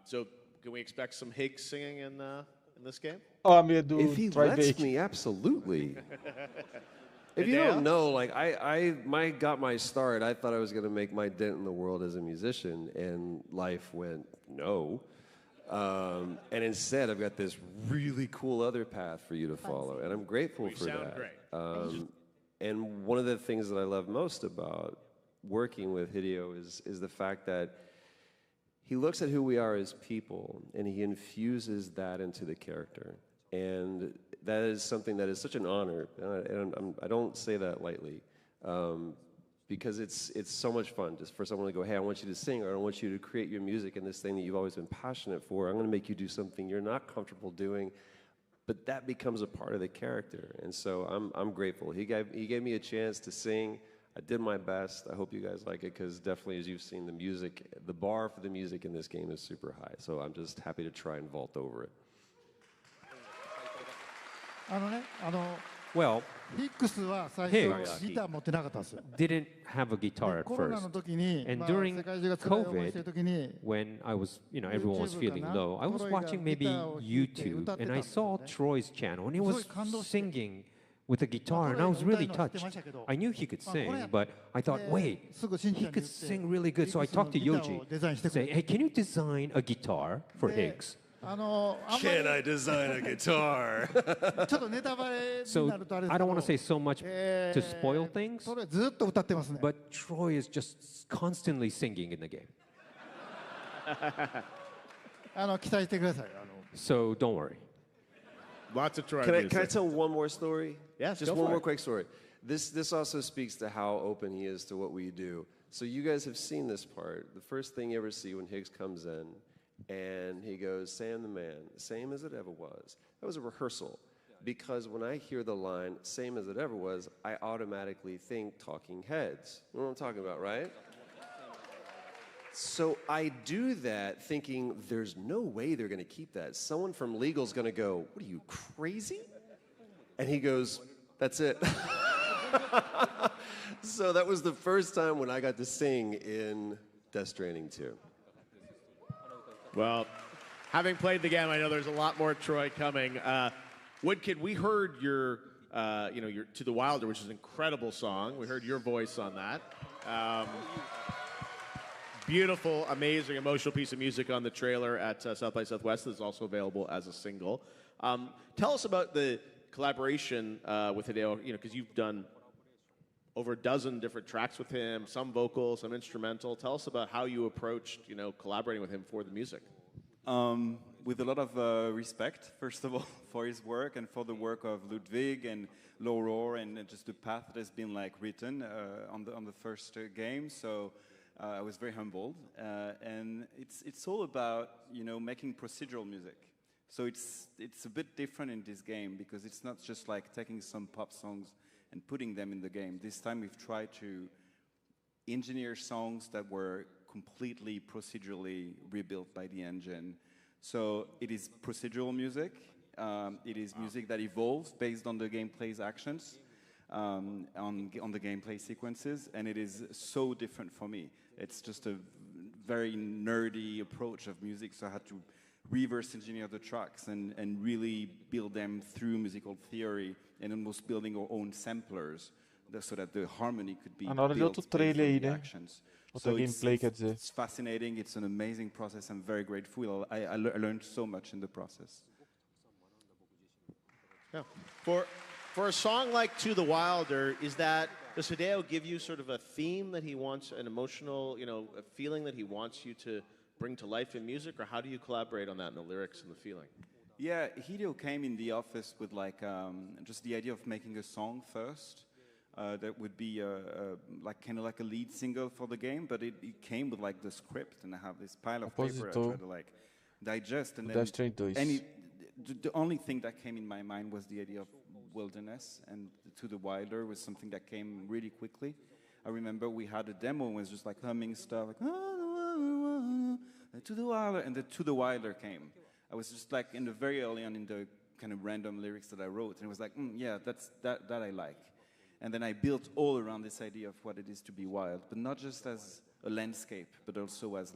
So can we expect some Higgs singing in this game? Ó, a minha do If he Try lets Bait. me, absolutely. If you Hideo? don't know, like I got my start. I thought I was going to make my dent in the world as a musician, and life went no. And instead, I've got this really cool other path for you to follow, and I'm grateful You for sound that. great. And one of the things that I love most about working with Hideo is the fact that he looks at who we are as people, and he infuses that into the character. And that is something that is such an honor, and I don't say that lightly, because it's so much fun just for someone to go, hey, I want you to sing, or I want you to create your music in this thing that you've always been passionate for. I'm going to make you do something you're not comfortable doing, but that becomes a part of the character. And so I'm grateful. He gave me a chance to sing. I did my best. I hope you guys like it, because definitely, as you've seen, the bar for the music in this game is super high. So I'm just happy to try and vault over it. Well, ヒックスは最初 Higgs ギター持ってなかったんですよ。 didn't have a guitar at コロナの first. 時に、 And まあ during 世界中が辛い思いしてる COVID, 時に、 when I was, everyone was feeling low, I was watching maybe YouTube, and I saw Troy's channel, and he was singing with a guitar, and I was really touched. I knew he could sing, but I thought, wait, he could sing really good. So I talked to Yoji, saying, hey, can you design a guitar for Higgs? Can I design a guitar? ちょっとネタバレに So なるとあれです I け don't ど want to say so much to spoil things, それずっと歌ってますね。 but Troy is just constantly singing in the game. 期待してください。So don't worry. Lots of Troy Can I music. tell one more story? Yes, just go one for more it. quick story. This also speaks to how open he is to what we do. So you guys have seen this part. The first thing you ever see when Higgs comes in, and he goes, "Sam the man, same as it ever was." That was a rehearsal, because when I hear the line "same as it ever was," I automatically think Talking Heads. You know what I'm talking about, right? So I do that thinking there's no way they're going to keep that. Someone from legal's going to go, "What are you, crazy?" And he goes, "That's it." So that was the first time when I got to sing in Death Stranding 2. Well, having played the game, I know there's a lot more Troy coming. Woodkid, we heard your To the Wilder, which is an incredible song. We heard your voice on that. Beautiful, amazing, emotional piece of music on the trailer at South by Southwest that's also available as a single. Tell us about the collaboration with Hideo, because you've done over a dozen different tracks with him, some vocal, some instrumental. Tell us about how you approached, collaborating with him for the music. With a lot of respect, first of all, for his work and for the work of Ludwig and Lauror and just the path that has been written on the first game. So I was very humbled, and it's all about making procedural music. So it's a bit different in this game because it's not just taking some pop songs and putting them in the game. This time we've tried to engineer songs that were completely procedurally rebuilt by the engine. So it is procedural music. It is music that evolves based on the gameplay's actions, on the gameplay sequences, and it is so different for me. It's just a very nerdy approach of music, so I had to reverse engineer the tracks and really build them through musical theory and almost building our own samplers so that the harmony could be Na hora de built outro based on trailer aí, the né? actions. Outra gameplay, quer dizer. It's fascinating. It's an amazing process. I'm very grateful. I learned so much in the process. Yeah. For a song like To the Wilder, does Hideo give you sort of a theme that he wants, an emotional, a feeling that he wants you to bring to life in music, or how do you collaborate on that in the lyrics and the feeling? Yeah, Hideo came in the office with just the idea of making a song first. That would be kind of like a lead single for the game, but it came with the script, and I have this pile of paper I try to digest, and then the only thing that came in my mind was the idea of wilderness, and To the Wilder was something that came really quickly. I remember we had a demo and it was just humming stuff To the Wilder, and the To the Wilder came. I was just in the very early on in the kind of random lyrics that I wrote, and it was yeah, that I like. And then I built all around this idea of what it is to be wild, but not just as a landscape, but also as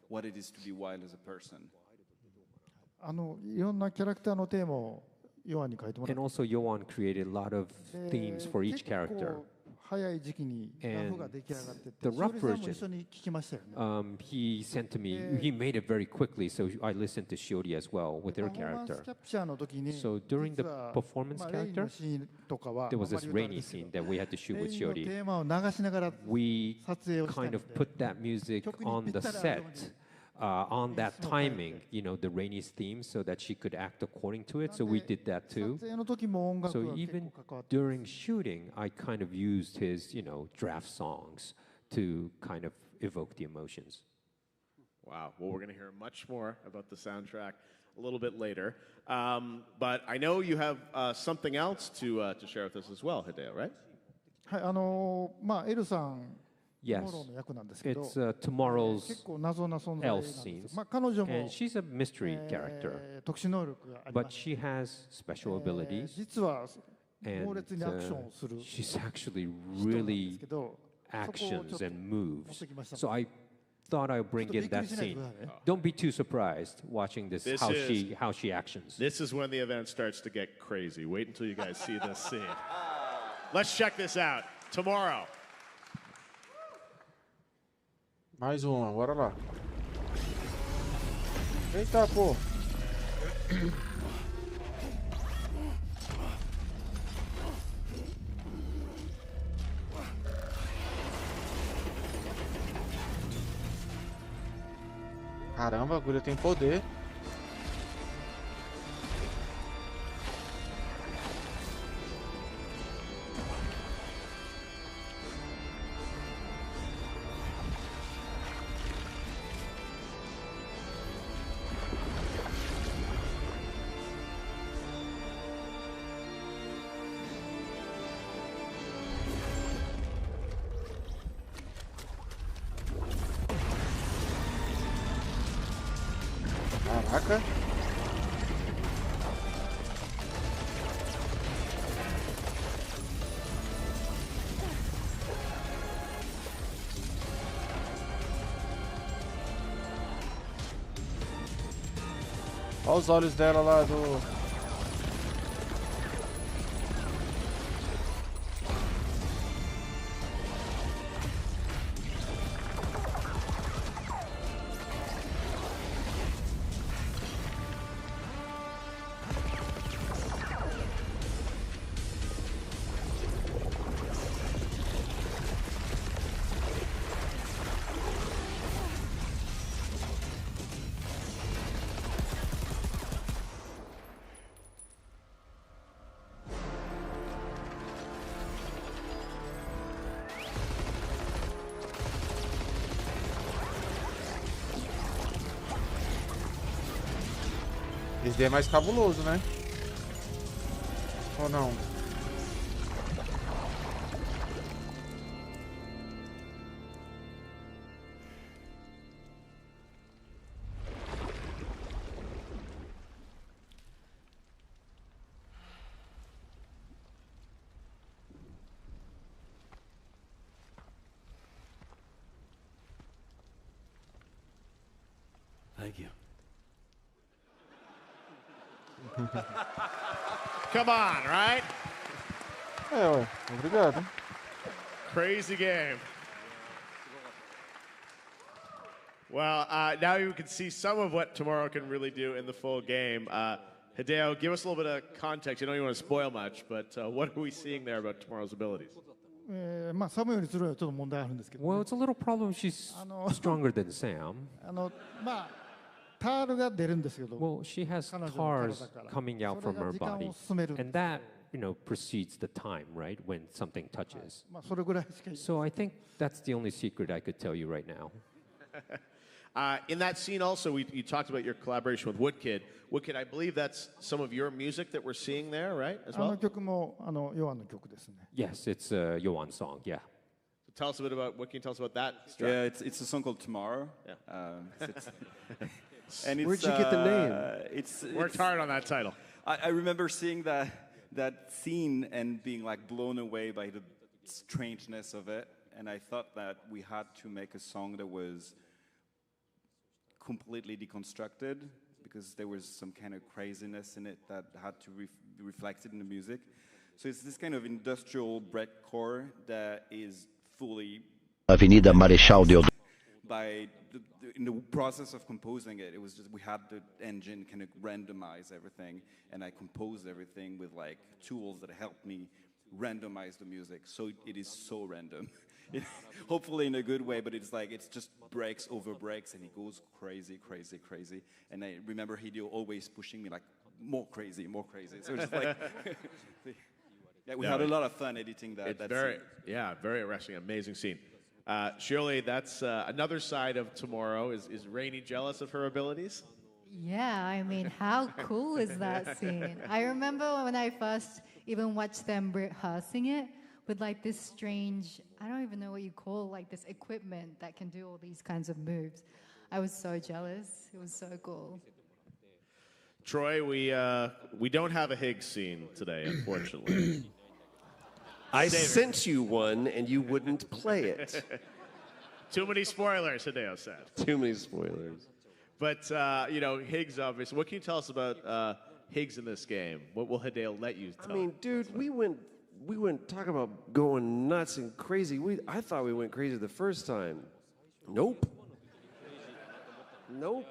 what it is to be wild as a person. いろんなキャラクターのテーマをヨアンに書いてもらっ And て。 also, Yoan created a lot of themes for each 結構 character. 早い時期にラフが出来上がってて、 The しお rough りさんも version, 一緒に聞きましたよね。 he sent to me, he made it very quickly, so I listened to Shiori as well with her パフォーマンス character. キャプチャーの時に、 So during the 実は performance まあレイン character, のシーンとかは there was あん this まり言うとあれ rainy ですけ scene ど that we had to shoot レ with インの Shiori. テーマを流しながら We 撮影をした kind の of で、 put that music 曲に on ぴっ the たり合うように set, on that timing, the rainy's theme, so that she could act according to it. So we did that 撮 too. 影の時も音楽 So が結 even 構関わって during shooting, I kind of used his, draft songs to kind of evoke the emotions. Wow. Well, we're going to hear much more about the soundtrack a little bit later. But I know you have something else to share with us as well, Hideo, right? はい、まあエルさん Yes, トゥモローの役なんですけど、 it's tomorrow's 結構謎な存在なんです else よ。 scenes. まあ彼女も And she's a mystery character, 特殊能力があり but ます。 she has special abilities, 実は and 猛烈にアクションをする she's actually 人なんです really けど、そこをちょっ actions と and 持っ moves. てきました。 So I thought I'd bring in that scene. Don't be too surprised watching this, This how she actions. This is when the event starts to get crazy. Wait until you guys see this scene. Let's check this out. Tomorrow. Mais uma, bora lá. Eita, pô. Caramba, a agulha tem poder. Caraca. Olha os olhos dela lá do... Esse daí é mais cabuloso, né? Ou não? Thank you. Come on, right? É, ué. Obrigado. Crazy game. Well, now you can see some of what Tomorrow can really do in the full game. Hideo, give us a little bit of context. I know you don't want to spoil much, but what are we seeing there about Tomorrow's abilities? まあサムより強いはちょっと問題あるんですけど、 Well, it's a little problem. She's stronger than Sam. まあタールが出るんですけど、 Well, she has 彼女の tars 体から coming out それ from が her 時間 body, を進めるんです。 and that, precedes the time, right, when something touches. まあそれぐらいしか言えない。 So I think that's the only secret I could tell you right now. In that scene also, you talked about your collaboration with Woodkid. Woodkid, I believe that's some of your music that we're seeing there, right, as あの well? 曲もヨアンの曲ですね。 Yes, it's a Yoan song, yeah. So tell us a bit about, what can you tell us about that? Yeah, it's a song called Tomorrow. Yeah. And it's, Where'd you get the name? It's Worked hard on that title. I remember seeing that scene and being like blown away by the strangeness of it, and I thought that we had to make a song that was completely deconstructed because there was some kind of craziness in it that had to be reflected in the music. So it's this kind of industrial breadcore that is fully Avenida Marechal Deodoro. by in the process of composing it, it was just we had the engine kind of randomize everything, and I composed everything with like tools that helped me randomize the music. So it is so random, hopefully in a good way. But it's like it's just breaks over breaks, and it goes crazy, crazy, crazy. And I remember Hideo always pushing me like more crazy, more crazy. So it's like. Yeah, we had a lot of fun editing that. It's that very, scene. yeah, very arresting, amazing scene. Shirley, that's another side of Tomorrow. Is Rainey jealous of her abilities? Yeah, I mean, how cool is that scene? I remember when I first even watched them rehearsing it, with like this strange, I don't even know what you call like this equipment that can do all these kinds of moves. I was so jealous. It was so cool. Troy, we don't have a Higgs scene today, unfortunately. I sent you one and you wouldn't play it. Too many spoilers, Hideo said. Too many spoilers. But, Higgs, obviously. What can you tell us about Higgs in this game? What will Hideo let you tell? I mean, dude, we went talking about going nuts and crazy. I thought we went crazy the first time. Nope. Nope.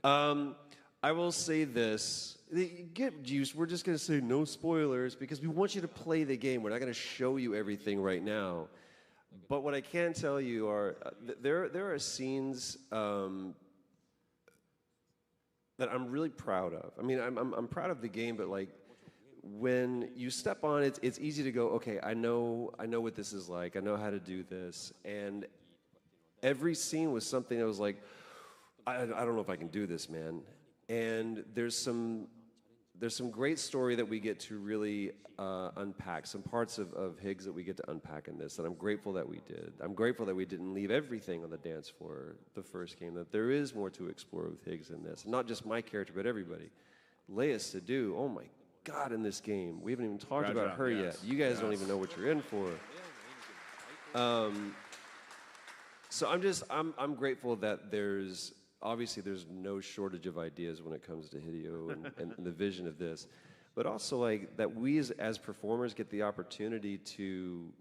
I will say this. Get juice. We're just going to say no spoilers because we want you to play the game. We're not going to show you everything right now. But what I can tell you are there are scenes that I'm really proud of. I mean, I'm proud of the game, but like when you step on it, it's easy to go, okay, I know what this is like. I know how to do this. And every scene was something that was like, I don't know if I can do this, man. And there's some great story that we get to really unpack, some parts of Higgs that we get to unpack in this, and I'm grateful that we did. I'm grateful that we didn't leave everything on the dance floor the first game, that there is more to explore with Higgs in this. Not just my character, but everybody. Leia Sadu, oh my God, in this game. We haven't even talked about her yet. You guys don't even know what you're in for. So I'm grateful that obviously there's no shortage of ideas when it comes to Hideo and the vision of this, but also like that we as performers get the opportunity to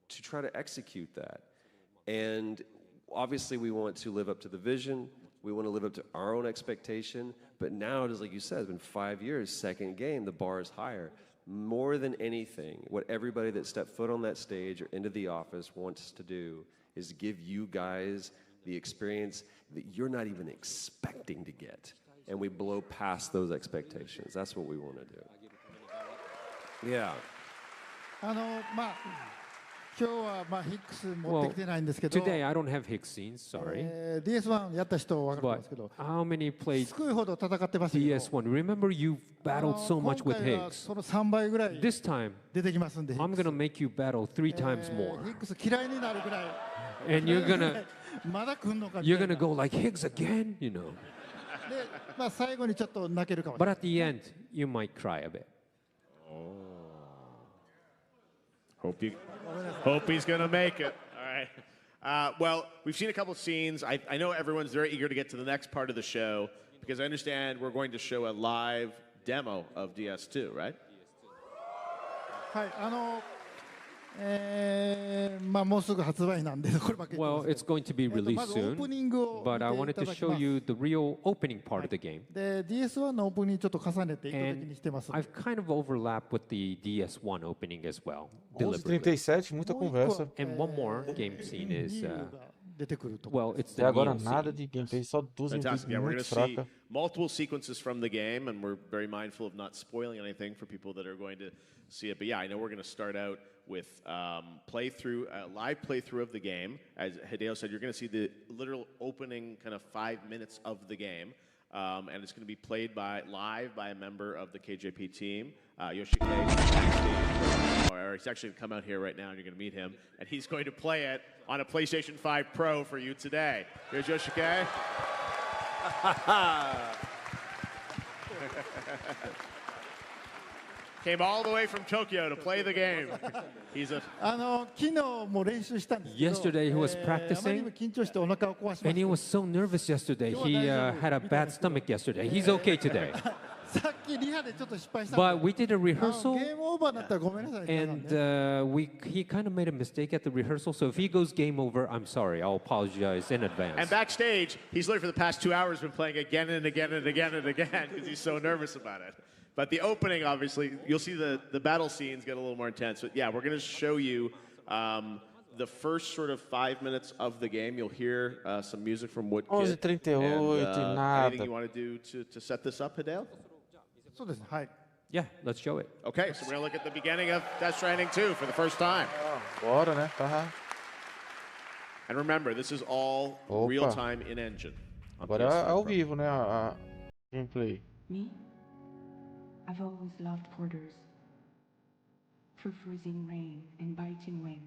try to execute that. And obviously we want to live up to the vision, we want to live up to our own expectation, but now, just like you said, it's been 5 years, second game, the bar is higher. More than anything, what everybody that stepped foot on that stage or into the office wants to do is give you guys the experience that you're not even expecting to get. And we blow past those expectations. That's what we want to do. Yeah. Well, today I don't have Higgs scenes, sorry. But how many played DS1? Remember you battled so much with Higgs. This time, I'm going to make you battle 3 times more. And you're gonna go like Higgs again, you know. But at the end, you might cry a bit. Oh. Hope he's gonna make it. All right. Well, we've seen a couple of scenes. I know everyone's very eager to get to the next part of the show because I understand we're going to show a live demo of DS2, right? Well, it's going to be released soon, but I wanted to show you the real opening part of the game. And I've kind of overlapped with the DS1 opening as well. 11:37, muita conversa. And one more game scene is... well, it's the agora nada de gameplay, só 2 minutos muito fraca. Multiple sequences from the game, and we're very mindful of not spoiling anything for people that are going to see it. But yeah, I know we're going to start out with live playthrough of the game. As Hideo said, you're going to see the literal opening kind of 5 minutes of the game. And it's going to be played live by a member of the KJP team, Yoshike. Or he's actually going to come out here right now, and you're going to meet him. And he's going to play it on a PlayStation 5 Pro for you today. Here's Yoshike. Came all the way from Tokyo to play the game. Yesterday he was practicing, and he was so nervous yesterday. He had a bad stomach yesterday. He's okay today. But we did a rehearsal, and he kind of made a mistake at the rehearsal. So if he goes game over, I'm sorry. I'll apologize in advance. And backstage, he's literally for the past 2 hours been playing again and again and again and again because he's so nervous about it. But the opening, obviously, you'll see the battle scenes get a little more intense. But yeah, we're going to show you the first sort of 5 minutes of the game. You'll hear some music from Woodkid. 11:38, nada. Anything you want to do to set this up, Hideo? Yeah, let's show it. Okay, so we're going to look at the beginning of Death Stranding 2 for the first time. Bora, né? Tá. And remember, this is all real-time in-engine. Agora é ao vivo, né? A gameplay. Me? I've always loved porters. through freezing rain and biting wind,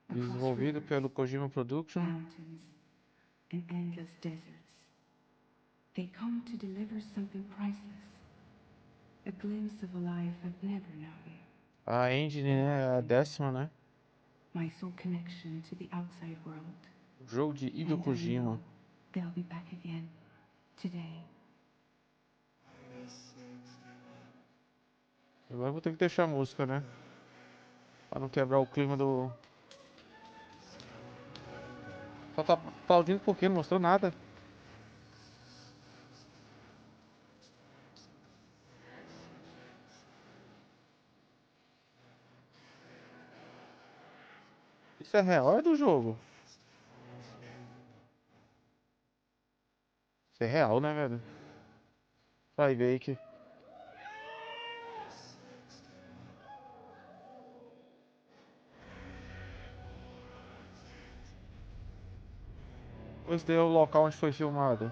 Desenvolvido pelo Kojima Production. mountains and endless deserts. They come to deliver something priceless, a glimpse of a life I've never known. A engine, né? É a 10ª, né? My sole connection to the outside world. Jogo de Hideo And I Kojima. know they'll be back again today. Agora eu vou ter que deixar a música, né? Pra não quebrar o clima do... Só tá aplaudindo porque não mostrou nada. Isso é real ou é do jogo? Isso é real, né, velho? Vai ver aí que... Esse daí é o local onde foi filmado.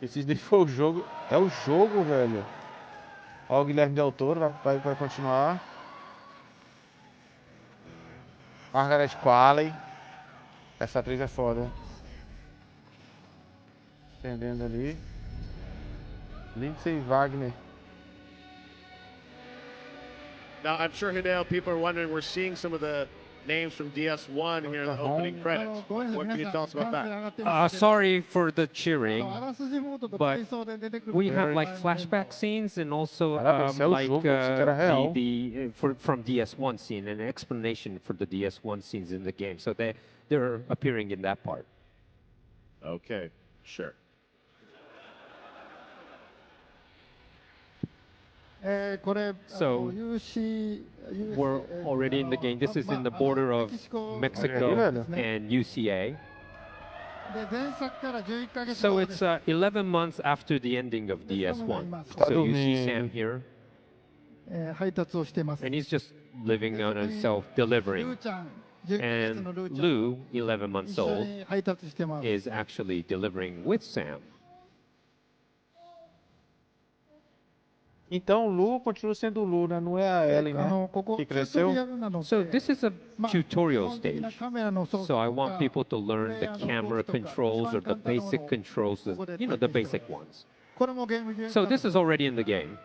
Esse daí foi o jogo. É o jogo, velho. Ó, o Guilherme Del Toro vai continuar. Margaret Qualley. Essa atriz é foda. Entendendo ali. Lindsay Wagner. Now, I'm sure, Hideo, people are wondering, we're seeing some of the names from DS1 here in the opening credits. What can you tell us about that? Sorry for the cheering, but we have like flashback scenes and also like from DS1 scene, an explanation for the DS1 scenes in the game. So they're appearing in that part. Okay, sure. So we're already in the game. This is in the border of Mexico and UCA. So it's 11 months after the ending of DS1. So you see Sam here. And he's just living on himself, delivering. And Lou, 11 months old, is actually delivering with Sam. Então o Lu continua sendo o Lu, né? Não é a Ellie, né? Que cresceu. So this is a tutorial stage. So I want people to learn the camera controls or the basic controls, you know, the basic ones. So this is already in the game.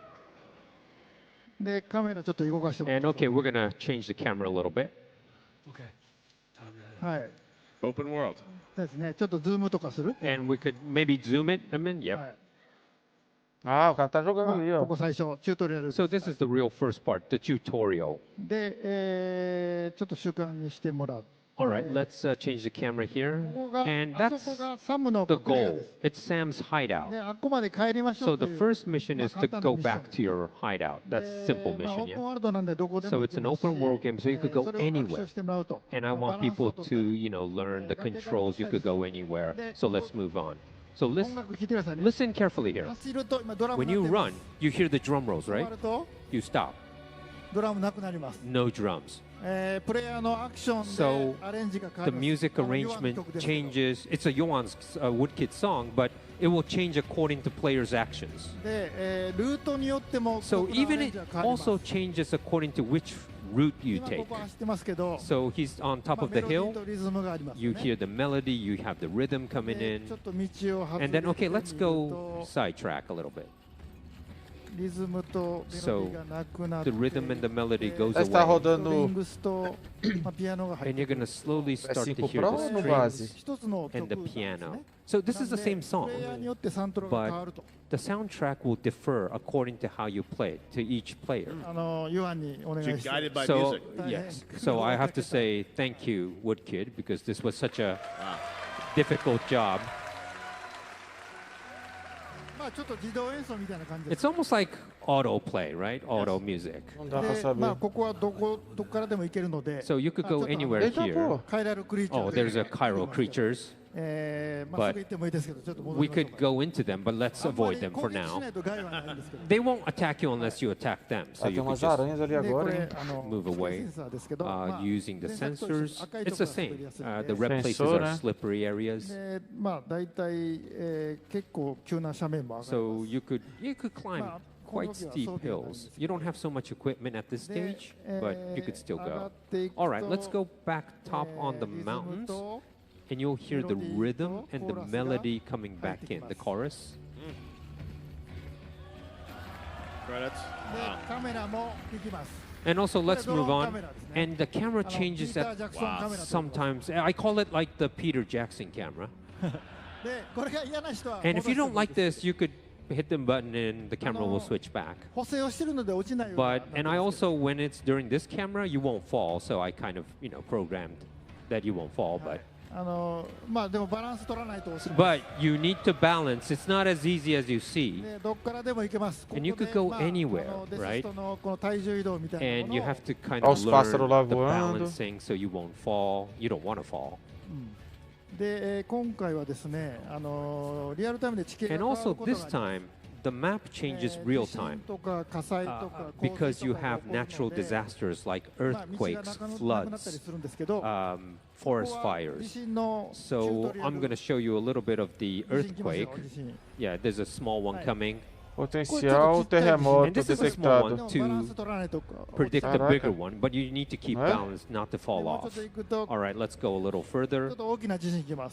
And okay, we're gonna change the camera a little bit. Open world. And we could maybe zoom it. I mean, yep. Ah, o cara tá jogando ali, ó. So this is the real first part, the tutorial. All right, let's change the camera here. And that's the goal. It's Sam's hideout. So the first mission is to go back to your hideout. That's a simple mission, yeah? So it's an open world game, so you could go anywhere. And I want people to, you know, learn the controls. You could go anywhere. So let's move on. So listen carefully here. When you run, you hear the drum rolls, right? You stop. No drums. So the music arrangement changes. It's a Yoan's Woodkid song, but it will change according to players' actions. So even it also changes according to which route you take. So he's on top of the hill, you hear the melody, you have the rhythm coming in, and then, okay, let's go sidetrack a little bit. So the rhythm and the melody goes away, and you're going to slowly start to hear the strings and the piano. So this is the same song, but the soundtrack will differ according to how you play it, to each player. You're guided by So, music. yes. So I have to say thank you, Woodkid, because this was such a difficult job. It's almost like auto play, right? Auto music. So you could go anywhere here. Oh, there's a chiral creatures. But we could go into them, but let's avoid them for now. They won't attack you unless you attack them. So you can just move away using the sensors. It's the same. The red places are slippery areas. So you could climb quite steep hills. You don't have so much equipment at this stage, but you could still go. All right, let's go back top on the mountains, and you'll hear the rhythm and the melody coming back in, the chorus. Credits. And also, let's move on. And the camera changes at sometimes. I call it like the Peter Jackson camera. And if you don't like this, you could hit the button and the camera will switch back. But, and I also, when it's during this camera, you won't fall. So I kind of, you know, programmed that you won't fall. But you need to balance. It's not as easy as you see. And you could go anywhere, right? And you have to kind of learn the balancing so you won't fall. You don't want to fall. And also this time, the map changes real time because you have natural disasters like earthquakes, floods, forest fires. So I'm going to show you a little bit of the earthquake. Yeah, there's a small one coming. Potencial terremoto And this is a small detectado. one to predict the bigger one, but you need to keep balance not to fall off. All right, let's go a little further.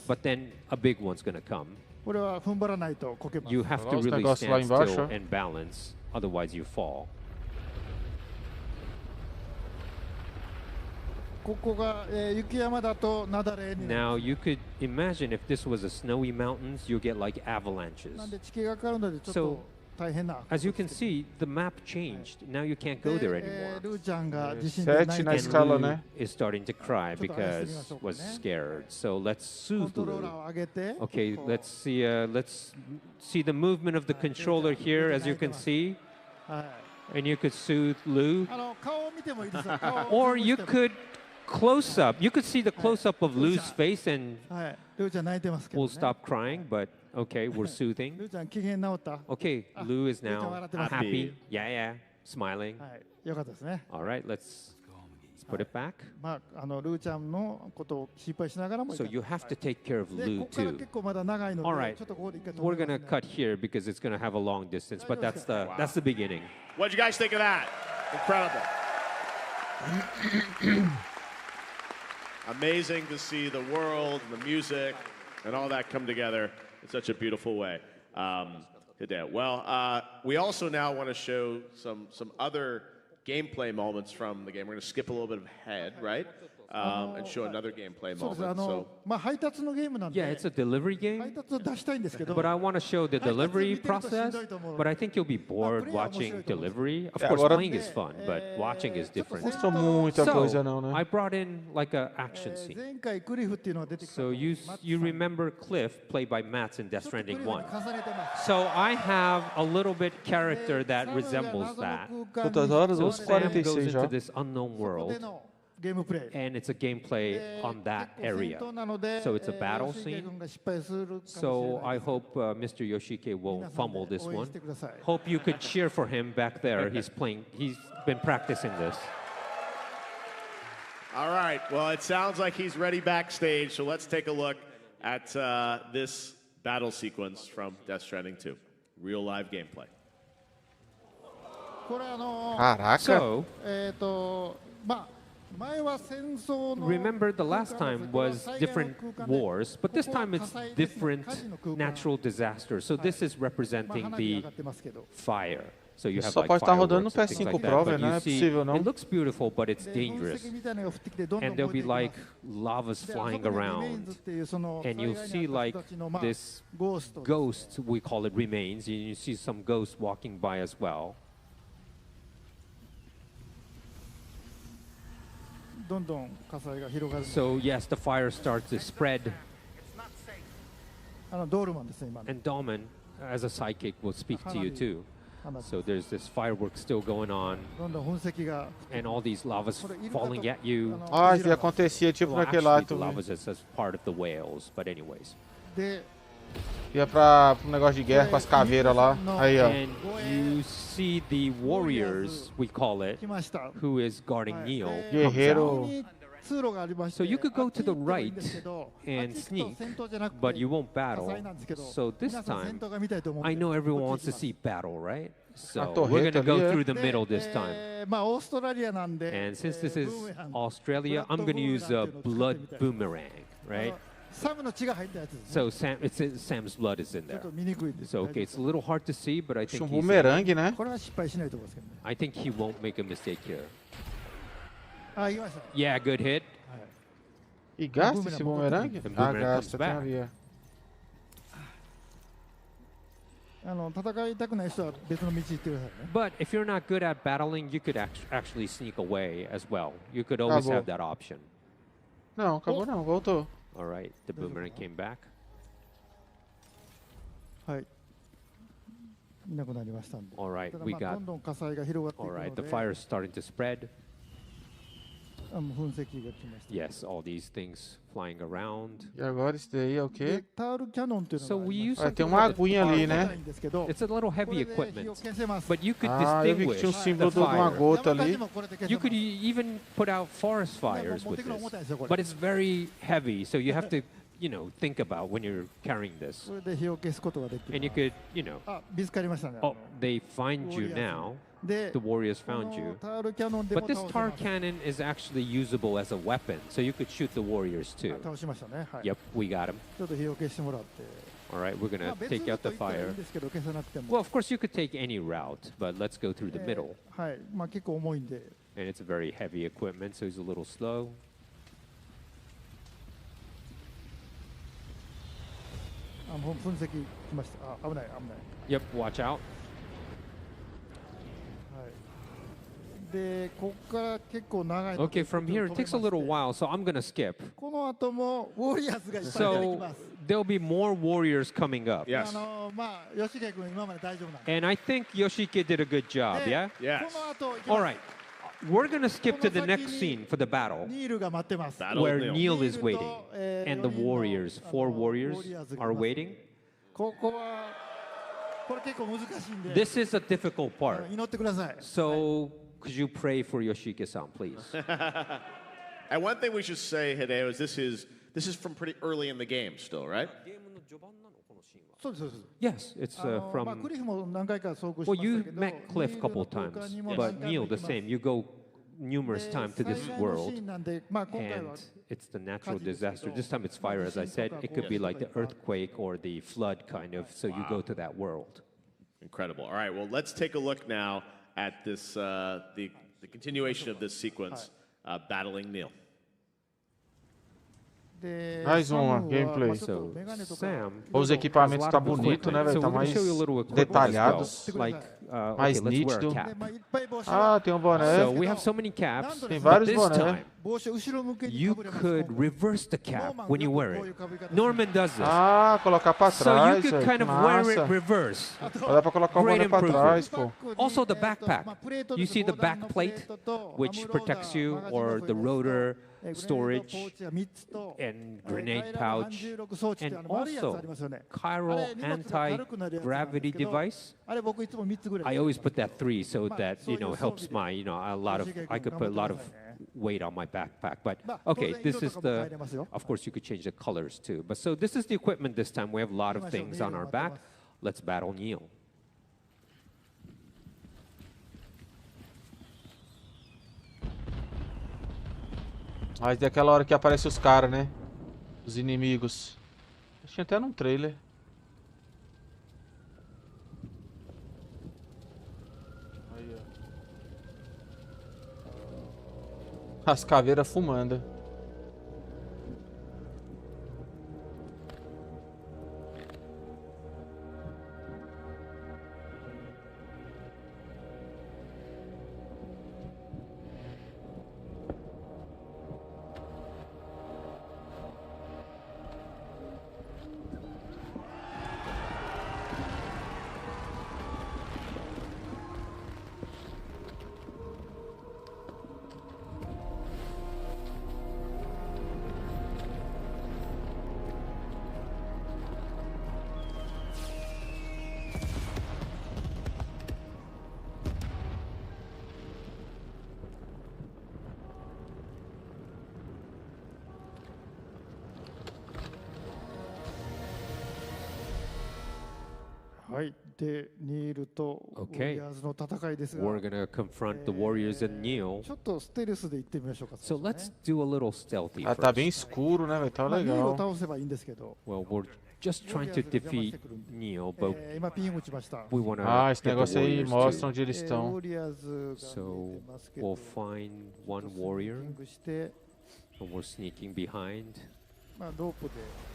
But then a big one's going to come. You have to really stand still and balance, otherwise you fall. Now you could imagine if this was a snowy mountains, you get like avalanches. So as you can see, the map changed. Now you can't go there anymore. And Lou is starting to cry because was scared. So let's soothe Lou. Okay, let's see the movement of the controller here, as you can see. And you could soothe Lou. Or you could close up. You could see the close up of Lou's face and we'll stop crying, but okay, we're soothing. Okay, Lou is now happy. Yeah, smiling. All right, let's put it back. So you have to take care of Lou too. All right, we're going to cut here because it's going to have a long distance, but that's the beginning. What'd you guys think of that? Incredible. Amazing to see the world and the music and all that come together in such a beautiful way. Hideo. Well, we also now want to show some other gameplay moments from the game. We're going to skip a little bit ahead, right? And show another gameplay moment. So. Yeah, it's a delivery game, but I want to show the delivery process, but I think you'll be bored watching delivery. Of course, playing is fun, but watching is different. So, I brought in like an action scene. So you remember Cliff, played by Mats in Death Stranding 1. So I have a little bit character that resembles that. So Sam goes into this unknown world. And it's a gameplay on that area. So it's a battle scene. So I hope Mr. Yoshike won't fumble this one. Hope you could cheer for him back there. He's been practicing this. All right, well, it sounds like he's ready backstage, so let's take a look at this battle sequence from Death Stranding 2. Real live gameplay. So, remember the last time was different wars, but this time it's different natural disasters. So this is representing the fire. So you have Só like pode estar rodando no fireworks and PS5 things like Pro, that. velho, não é possível não. It looks beautiful, but it's dangerous. And there'll be like lavas flying around. And you'll see like this ghost, we call it remains. And you see some ghosts walking by as well. So yes, the fire starts to spread. And Dolman, as a psychic, will speak to you too. So there's this fireworks still going on, and all these lavas falling at you. Ah, isso acontecia tipo Well, naquele lá actually, the também. lavas is as part of the whales, but anyways. Ia pra negócio de guerra com as caveiras lá. Aí, ó. And you see the warriors, we call it, who is guarding Neil. Guerreiro So you could go to the right and sneak, but you won't battle. So this time, I know everyone wants to see battle, right? So we're going to go through the middle this time. And since this is Australia, I'm going to use a blood boomerang, right? So Sam's blood is in there. So okay, it's a little hard to see, but I think bumerangue, né? I think he won't make a mistake here. Yeah, good hit. E gasta esse bumerangue? Ah, gasta, tem ali, é. But if you're not good at battling, you could actually sneak away as well. You could always have that option. Não, acabou não, voltou. All right, the boomerang came back. All right, we got. All right, the fire is starting to spread. Yes, all these things flying around. E agora isso daí é o quê? So we use Tem uma aguinha ali, né? It's a little heavy equipment, but you could eu vi que tinha símbolo de uma gota ali. You could even put out forest fires with this, but it's very heavy, so you have to, you know, think about when you're carrying this. And you could, you know, oh, they find you now. The warriors found you. But this tar cannon is actually usable as a weapon, so you could shoot the warriors too. Yep, we got him. All right, we're going to take out the fire. Well, of course, you could take any route, but let's go through the middle. And it's a very heavy equipment, so he's a little slow. Yep, watch out. Okay, from here it takes a little while, so I'm going to skip. So there'll be more warriors coming up. Yes. And I think Yoshike did a good job, yeah? Yes. All right. We're going to skip to the next scene for the battle, where Neil is waiting, and the warriors, 4 warriors, are waiting. This is a difficult part. So could you pray for Yoshike-san, please? And one thing we should say, Hideo, is this is from pretty early in the game still, right? Yes, it's from... Well, you met Cliff a couple of times, but Neil, the same. You go numerous times to this world, and it's the natural disaster. This time it's fire, as I said. It could be like the earthquake or the flood, kind of, so you go to that world. Incredible. All right, well, let's take a look now at this, the continuation of this sequence, battling Neil. Mais uma gameplay. So, Sam, Os equipamentos tá bonito, né, velho? Tá mais detalhados, mais nítido. Ah, tem um boné. So we have so many caps. Tem vários bonés. You could reverse the cap when you wear it. Norman does this. Ah, colocar pra trás. So you could kind of wear it reverse. Dá pra colocar o boné pra trás, pô. Also the backpack. You see the back plate, which protects you, or the rotor storage and grenade pouch, and also chiral anti-gravity device. I always put that 3 so that, you know, helps my, you know, I could put a lot of weight on my backpack. But okay, this is the, of course you could change the colors too. But so this is the equipment this time. We have a lot of things on our back. Let's battle Neil. Aí tem aquela hora que aparece os caras, né? Os inimigos. Acho que até num trailer. Aí, ó. As caveiras fumando. はい。で、ニールとウォ Okay. リアーズの戦いですが、 We're gonna confront the warriors and kneel. ちょっとステルスで行ってみましょうか。 So let's do a little stealthy Ah, tá bem first. escuro, né, velho? Tá まあニールを legal. 倒せばいいんですけど、 Well, we're just trying to defeat Neil, but 今ピン打ちました。 we wanna Ah, esse get the negócio aí warriors mostra too. onde eles ウォ estão. リアーズが So 見えてますけど、 we'll find one warrior, スニングして、 and we're sneaking behind, まあロープ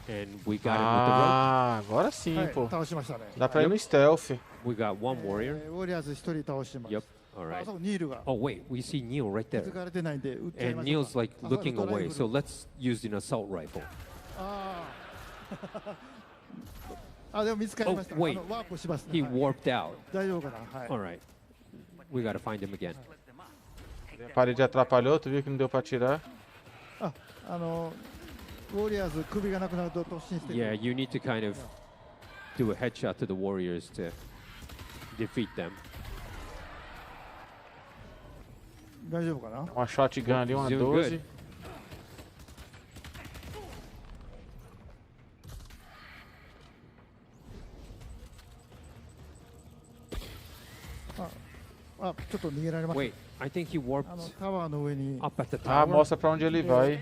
で、 and we got him Ah, agora sim, はい、 pô. 倒しましたね。 Dá pra ir no stealth. with the rope. We got one warrior. ウォリアーズ一人倒してます。 Yep. All あ right. そうニールが Oh wait, we see Neil right 気 there. づかれてないんで撃っちゃい And ましょう Neil's か。 like あ looking ウルトライ away, フ so ル let's use an assault rifle. あでも見つかり Oh ました。 wait, ワープしますね。 he はい warped out. 大丈夫かな。はい。 All right, we gotta find him again. A parede atrapalhou, tu viu que não deu pra tirar? あウォリアーズ首がなくなると突進してくる。 Yeah, you need to kind of do a headshot to the warriors to defeat them. 大丈夫かな。 Uma shotgun ali, uma Doing 12. good. Ah, ちょっと逃げられました。 Wait, I think he warped タワーの上に up at the Ah, tower. mostra pra onde ele vai.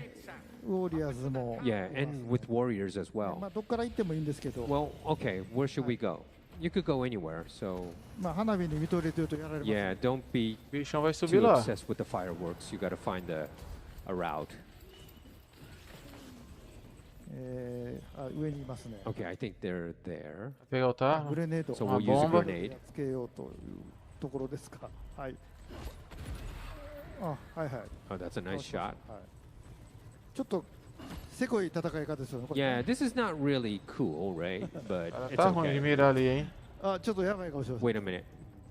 ウォリアーズも。 Yeah, and with warriors as ま well. あどっから行ってもいいんですけど。 Well, okay, where should we go? You could go anywhere, so まあ花火に見とれてるとやられます。 yeah, don't be O bichão vai subir too lá. obsessed with the fireworks. You gotta find a route. 上にいますね。 Okay, I think they're there. Pegar o グ tarro. レネード。 So あ we'll use a bomba. grenade. つけようというところですか。はい。あ、はいはい。 Oh, that's a nice shot. はい。ちょっとせこい戦い方ですよね。これ Yeah, this is not really cool, right? But it's Tá ruim de okay. mirar ali, hein? あ、ちょっとやばいかもしれません。 Wait a minute.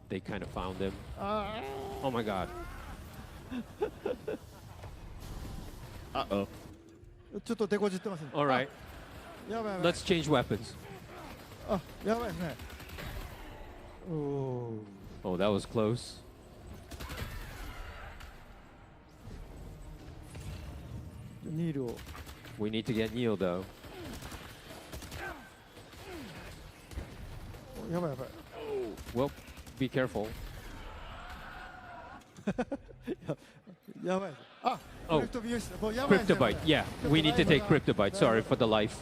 They kind of found him. あ Oh my god. Uh-oh. ーちょっと手こじってますね。 All right, あやばいやばい。 let's change weapons. あ、やばいですね。おお。 Oh, that was close. ニールを。 We need to get Neil though. やばいやばい。 Well, be careful. やばいです。あ、 Oh, クリプトビュースもうやばいですね。 Cryptobite. Yeah, we need to take Cryptobite. Sorry for the life.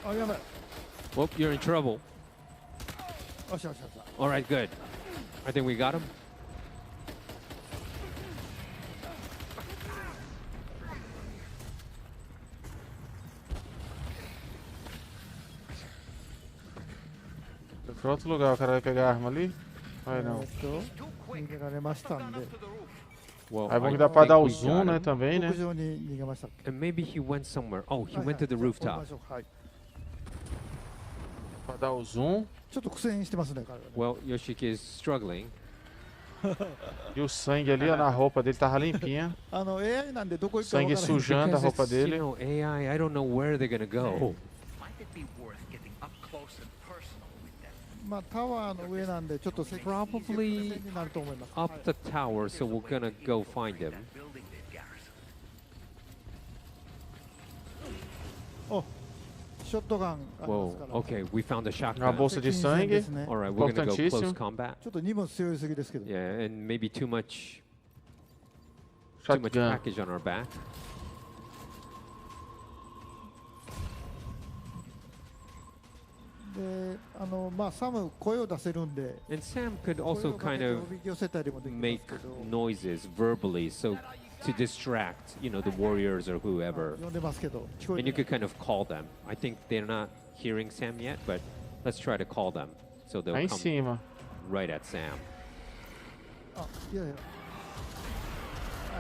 あ、やばい。 Well, you're in trouble. よしよしよし。 All right, good. I think we got him. Foi pra outro lugar, o cara vai pegar a arma ali? Vai não. 逃げられましたんで。 Well, Aí bom I que dá pra dar think o we zoom, got né, him. também, né? 屋上に逃げましたっけ。 And maybe he went somewhere. Oh, he はい went to the はい rooftop. はい。 Pra dar o zoom. ちょっと苦戦してますね、彼はね。 Well, Yoshiki is struggling. E o sangue ali, ó, na roupa dele tava limpinha. AI なんでどこ行くかわ Sangue からない。 sujando a Because roupa it's, you dele. know, AI, I don't know where they're gonna go. Might it be worth getting up close and personal with them? まあタワーの上なんでちょっと接近 Probably 戦になると思います。 Up the tower, so we're gonna go find him. Building their garrison. お、ショットガンありま Whoa, すから。 okay, we found a Uma shotgun. bolsa de 接近戦 sangue. ですね All right, we're gonna go close Importantíssimo. combat. ちょっと荷物背負いすぎですけど。 Yeah, and maybe too much much Shotgun. package on our back. で、まあサム声を出せるんで。 And Sam could 声 also をかけ kind て of おびき寄せたりもできます make けど。 noises verbally, so to distract, you know, the warriors or whoever. 呼んでますけど聞こえ And て you ない could kind of call them. I think they're not hearing Sam yet, but let's try to call them so they'll Lá em come cima. right at Sam. あ、いやいや。は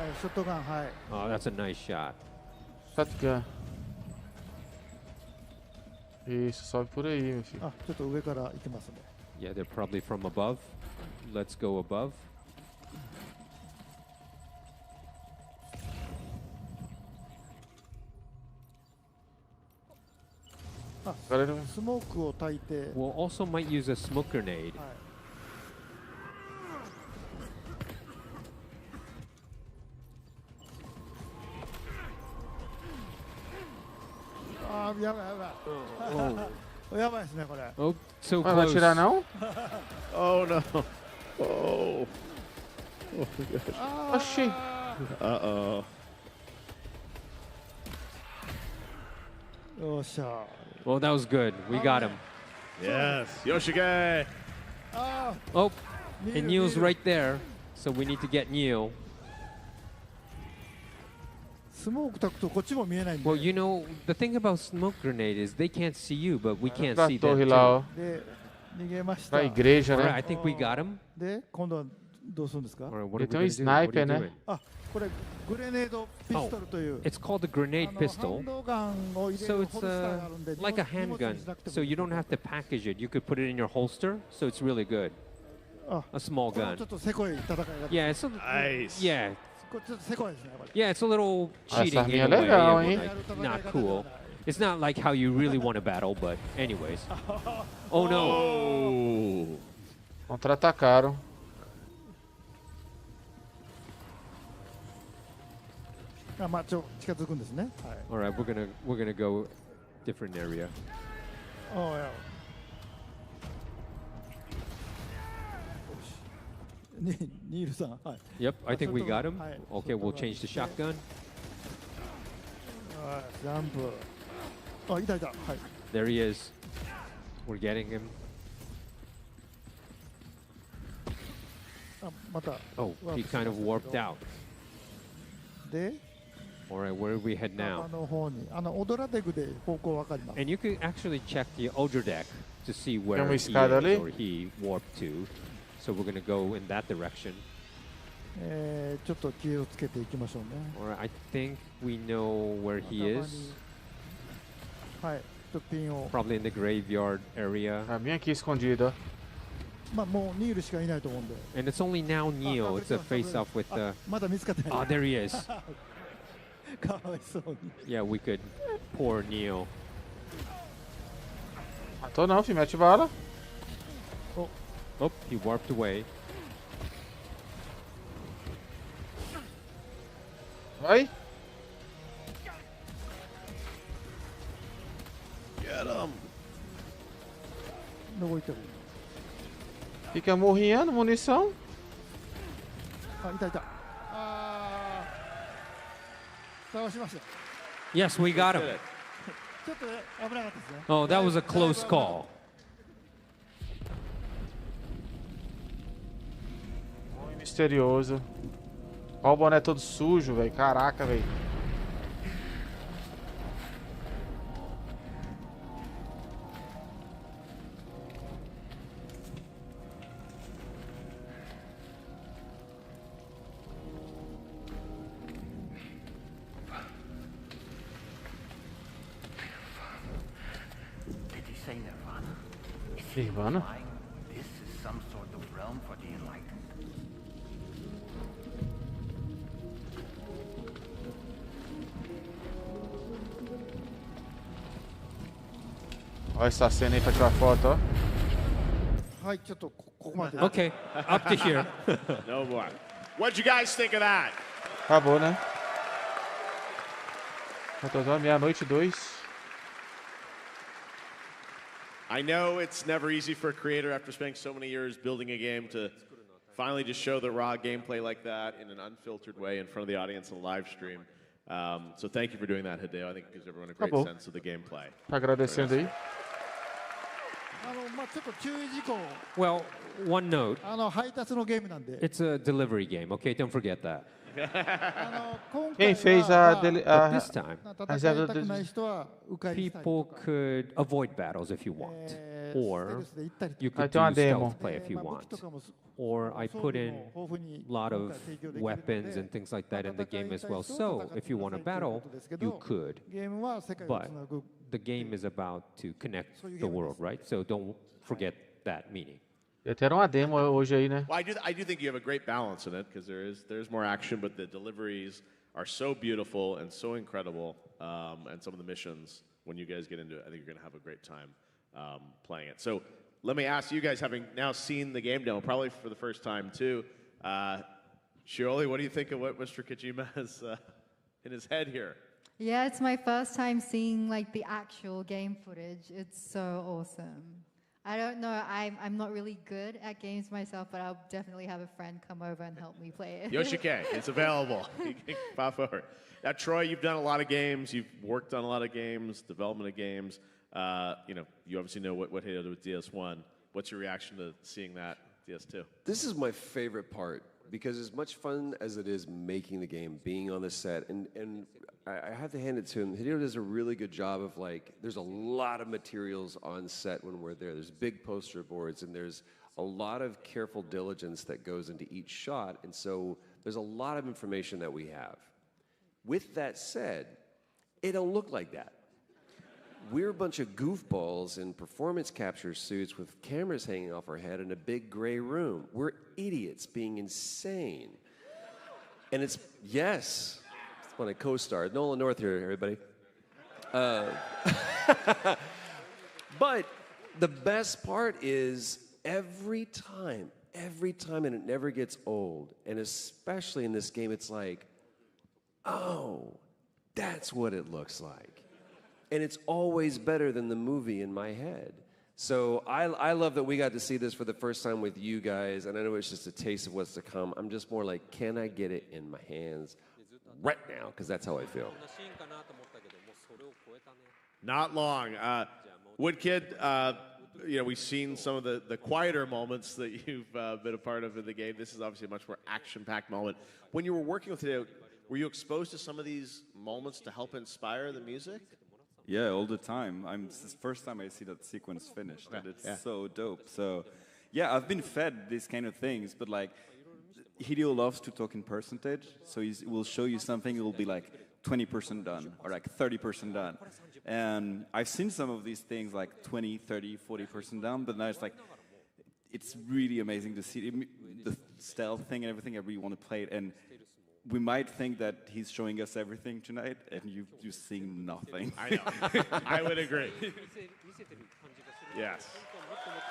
い、ショットガンはい。 Oh, that's a nice shot. Shotgun. Isso, sobe por aí, meu filho. あ、ちょっと上から行きますね。 Yeah, they're probably from above. Let's go above. あ、 Agora ele... スモークを焚いて。 We'll also might use a smoke grenade. はい。やばいやばい。やばいですねこれ。Oh, so Vai atirar close. não? Oh no. Oh. Oxi. Uh-oh. よっしゃ。 Well, that was good. We got him. Yes. Yoshige. あ Oh, Neil, and Neil's Neil. right there. So we need to get Neil. スモーク焚くとこっちも見えないんで。 Well, you know, the thing about smoke grenade is they can't see you, but we can't Da see torre them lá, ó. too. で逃げました。 Pra igreja, Alright, né? I think we got him. で今度はどうするんですか。 Alright, what are we Ele tem gonna do? What are you sniper, né? doing? あ、これグレネードピストルという。 It's called a grenade ハン pistol. ドガンを入れ So る it's ホルスターがあるんで、 like a 荷物 handgun. にしなくても So you don't have to package it. You could put it in your holster. So it's really good. あ、 A small これ gun. ちょっとせこい戦いが。 Yeah, it's a, Nice. yeah, これちょっとせこいですね。これ。 yeah. It's a little Essa cheating arminha in é a way. legal, and, hein? like, not cool. It's not like how you really want to battle, but anyways. Oh no. Oh. Contra-atacaram. Ah, あ、まあ近づくんですね。はい。 All right, we're gonna go different area. ああ、いや。ニールさん、はい。 Yep, I think we got him. はい。 Okay, we'll change the shotgun. はい、ジャンプ。あ、いたいた。はい。 There he is. We're getting him. あ、また。 Oh, he kind of warped out. で、 All right, where do we head あ now? の方に、オドラデグで方向わかります。 And you could actually check the Odra deck to see where uma he is escada ali? or he warped to. So we're gonna go in that direction. ちょっと気をつけていきましょうね。 All right, I think we know where he is. はい、ちょっとピンを。 Probably in the graveyard area. A minha aqui escondida. まあもうニールしかいないと思うんで。 And it's only now Neo. It's a face-off with the. まだ見つかってない。 Oh, there he is. かわいそうに。 Yeah, we could pour Neo. Matou não, filho. Mete bala. Oh, he warped away. Vai. Get him. どこ行ってる。 Fica morrendo, munição. あ、いたいた。ああ。倒しました。 Yes, we got him. ちょっとね、危なかったですね。 Oh, that was a close call. Misterioso. Olha o boné todo sujo, velho. Caraca, velho. Did he say Nirvana? Is he Nirvana? implying this is some sort of realm for the enlightened? Olha essa cena aí pra tirar foto, ó. はい、ちょっとここまで。 Okay, up to here. No more. What'd you guys think of that? Acabou, né? Quantas horas? Meia-noite, 2. I know it's never easy for a creator after spending so many years building a game to finally just show the raw gameplay like that in an unfiltered way in front of the audience on a live stream. So thank you for doing that, Hideo. I think it gives everyone a great Acabou. sense of the gameplay. Tá agradecendo aí. まあちょっと注意事項。 Well, one note. 配達のゲームなんで。 It's a delivery game, okay? Don't forget that. 今回 Quem fez は a, But this time, 戦いたくない人は迂回したりと people か。 could avoid battles if you want. Or you could tem uma do demo. stealth play if you まあ武 want. 器とかも Or I 装 put 備 in も豊富に a lot 今 of 回提供できるので weapons and things like that in the game as well. So if you want to battle, you could. ゲームは世界を But つなぐ。 the game is about to connect the world, right? So don't forget that meaning. Até era uma demo hoje aí, né? Well, I do think you have a great balance in it because there's more action, but the deliveries are so beautiful and so incredible, and some of the missions when you guys get into it, I think you're going to have a great time playing it. So let me ask you guys, having now seen the game demo, probably for the first time too, Shioli, what do you think of what Mr. Kojima has in his head here? Yeah, it's my first time seeing like the actual game footage. It's so awesome. I don't know, I'm not really good at games myself, but I'll definitely have a friend come over and help me play it. Yoshike, it's available. You can pop over. Now, Troy, you've done a lot of games. You've worked on a lot of games, development of games. You obviously know what Hideo did with DS1. What's your reaction to seeing that DS2? This is my favorite part because as much fun as it is making the game, being on the set, and I have to hand it to him. Hideo does a really good job of there's a lot of materials on set when we're there. There's big poster boards and there's a lot of careful diligence that goes into each shot. And so there's a lot of information that we have. With that said, it don't look like that. We're a bunch of goofballs in performance capture suits with cameras hanging off our head in a big gray room. We're idiots being insane. And it's, yes, it's when I co-starred. Nolan North here, everybody. But the best part is every time, and it never gets old, and especially in this game, it's like, oh, that's what it looks like. And it's always better than the movie in my head. So I love that we got to see this for the first time with you guys, and I know it's just a taste of what's to come. I'm just more like, can I get it in my hands right now? Because that's how I feel. Not long. Woodkid, we've seen some of the quieter moments that you've been a part of in the game. This is obviously a much more action-packed moment. When you were working with Hideo, were you exposed to some of these moments to help inspire the music? Yeah, all the time. It's the first time I see that sequence finished, and it's so dope. So, yeah, I've been fed these kind of things, but Hideo loves to talk in percentage, so he will show you something, it will be 20% done, or 30% done. And I've seen some of these things 20, 30, 40% done, but now it's really amazing to see the stealth thing and everything. I really want to play it, and we might think that he's showing us everything tonight, and you're seeing nothing. I know. I would agree. Yes.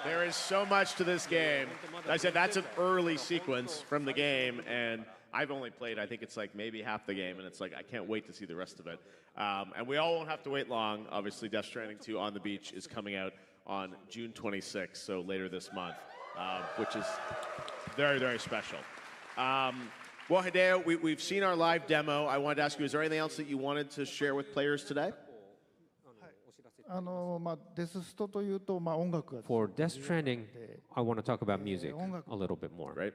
There is so much to this game. I said that's an early sequence from the game, and I've only played, I think it's maybe half the game, and it's I can't wait to see the rest of it. And we all won't have to wait long. Obviously, Death Stranding 2 On the Beach is coming out on June 26th, so later this month, which is very, very special. Well, Hideo, we've seen our live demo. I wanted to ask you, is there anything else that you wanted to share with players today? For Death Stranding, I want to talk about music a little bit more. Right.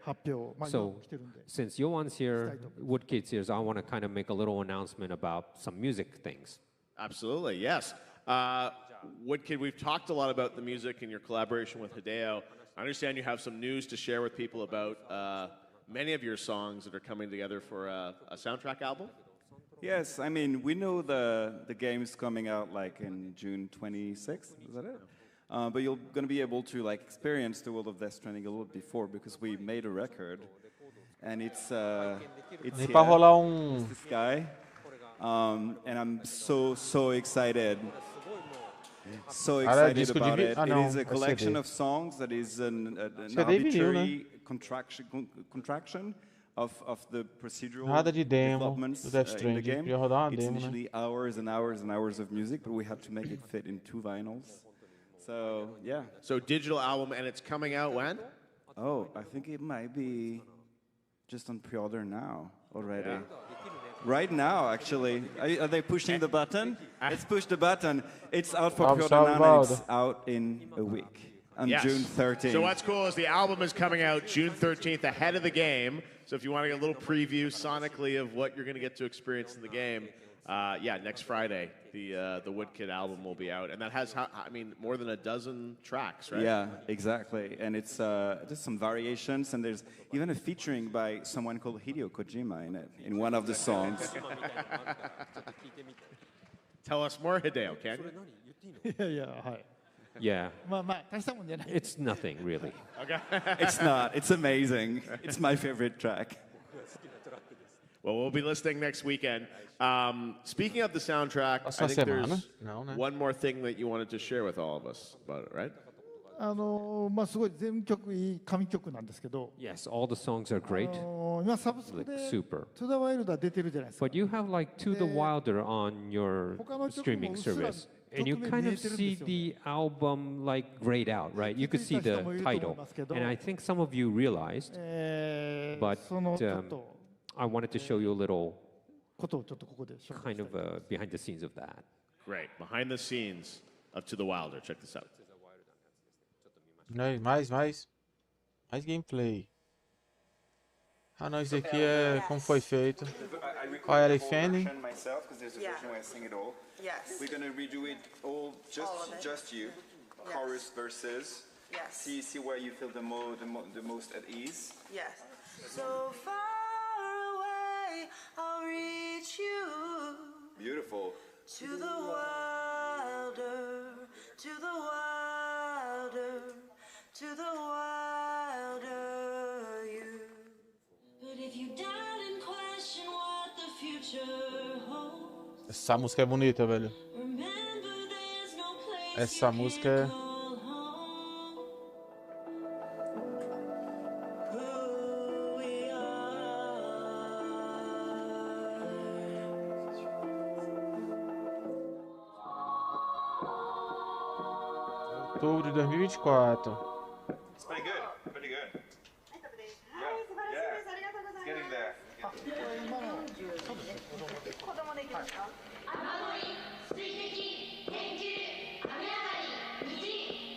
So, since Yoan's here, Woodkid's here, so I want to kind of make a little announcement about some music things. Absolutely, yes. Woodkid, we've talked a lot about the music and your collaboration with Hideo. I understand you have some news to share with people about many of your songs that are coming together for a soundtrack album. Yes, I mean, we know the game's coming out in June 26th, is that it? But you're going to be able to experience the world of Death Stranding a little bit before, because we made a record, and it's here. It's this guy, and I'm so excited. So excited about it. It is a collection of songs that is an arbitrary contraction of the procedural developments in the game. It's usually hours and hours and hours of music, but we have to make it fit in 2 vinyls. So, yeah. So digital album, and it's coming out when? Oh, I think it might be just on pre-order now already. Yeah. Right now, actually. Are they pushing the button? Let's push the button. It's out for pre-order now, and it's out in a week. On June 13th. So what's cool is the album is coming out June 13th ahead of the game. So if you want to get a little preview sonically of what you're going to get to experience in the game, next Friday, the Woodkid album will be out. And that has, more than a dozen tracks, right? Yeah, exactly. And it's just some variations, and there's even a featuring by someone called Hideo Kojima in it, in one of the songs. Tell us more, Hideo, can you? Yeah. It's nothing, really. Okay. It's not. It's amazing. It's my favorite track. Well, we'll be listening next weekend. Speaking of the soundtrack, I think there's one more thing that you wanted to share with all of us about it, right? Yes, all the songs are great. 今サブスク like で super. To the Wild は出てるじゃないですか。 But you have like To the Wilder on your 他の曲も streaming うっすら service. And you 曲名 kind 見え of てるん see ですよね。 the album like grayed out, right? You could see the 気づいた人もいると思い title. ますけど、 And I think some of you realized, but そのちょっと I wanted to show you a little ことをちょっとここで紹介 kind of behind the scenes of that. Great. Behind the scenes of To the Wilder. Check this out. Mais gameplay. Ah, não, isso aqui é como foi feito. Qual era a Fanny? Myself, because there's a version where I sing it all. Yes. We're gonna redo it all, just you, chorus verses. Yes. See where you feel the most at ease. Yes. So far away, I'll reach you. Beautiful. To the wilder, to the wilder, to the wilder you. But if you doubt and question what the future holds, Essa música é bonita, velho. remember there's no place Essa you música can é... call home. Who we Outubro de 2024. It's pretty good. Pretty good. It's getting there.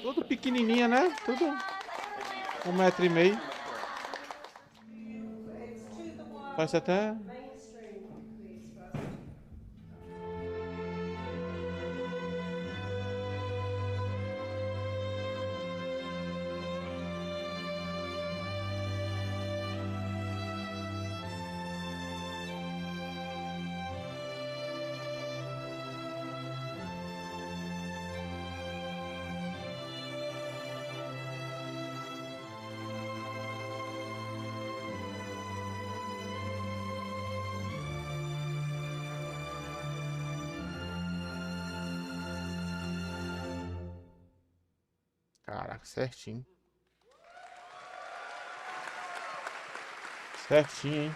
Tudo pequenininha, né? Tudo 1,5 metro. Parece até... Caraca, certinho. Certinho, hein?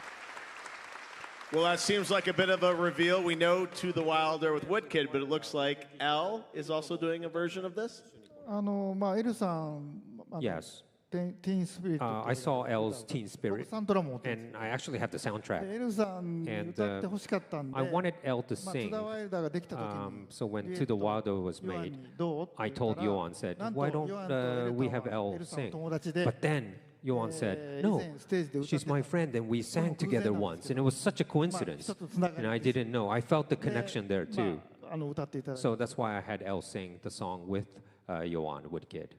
Well, that seems like a bit of a reveal. We know To the Wilder with Woodkid, but it looks like L is also doing a version of this? まあエルさん、Yes. ティーンスピリット I saw L's Teen Spirit, サントラも持ってるんです and I actually have the soundtrack. でエルさんに And 歌ってほしかったんで、 I wanted L to まあ、トゥ sing. ダワイルダーができた時に、 So when デュエ To ッ the ト Wilder was ヨアン made, にどうって言 I ったら told Yoan, said, なんと why don't ヨアンとエル we タ have は L エルさんの sing? 友達で、 But then Yoan said, no, 以前ステージで歌って she's my friend, and we sang together once, and it was such a coincidence. 一つつながり And I didn't know. I felt the connection there ま too. あ歌っていただいて So that's why I had L sing the song with Yoan Woodkid.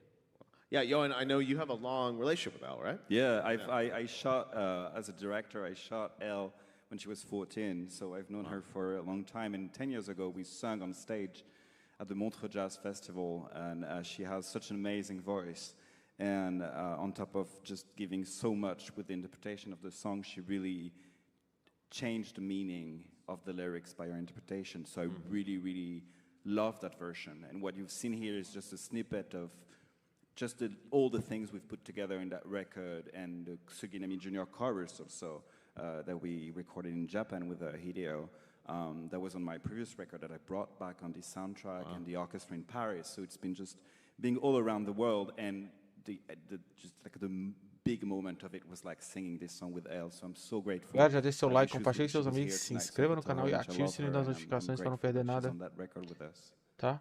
Yeah, Johan, I know you have a long relationship with L, right? Yeah, I shot, as a director, I shot Elle when she was 14, so I've known her for a long time. And 10 years ago, we sang on stage at the Montreux Jazz Festival, and she has such an amazing voice. And on top of just giving so much with the interpretation of the song, she really changed the meaning of the lyrics by her interpretation. So I really, really love that version. And what you've seen here is just a snippet of just all the things we've put together in that record, and the Suginami Junior chorus also that we recorded in Japan with Hideo. That was on my previous record that I brought back on the soundtrack and the orchestra in Paris. So it's been just being all around the world, and the big moment of it was like singing this song with Elle. So I'm so grateful. Galera, já deixe seu like, compartilhe com seus amigos, se inscreva no canal e ative o sininho das notificações para não perder nada. Tá?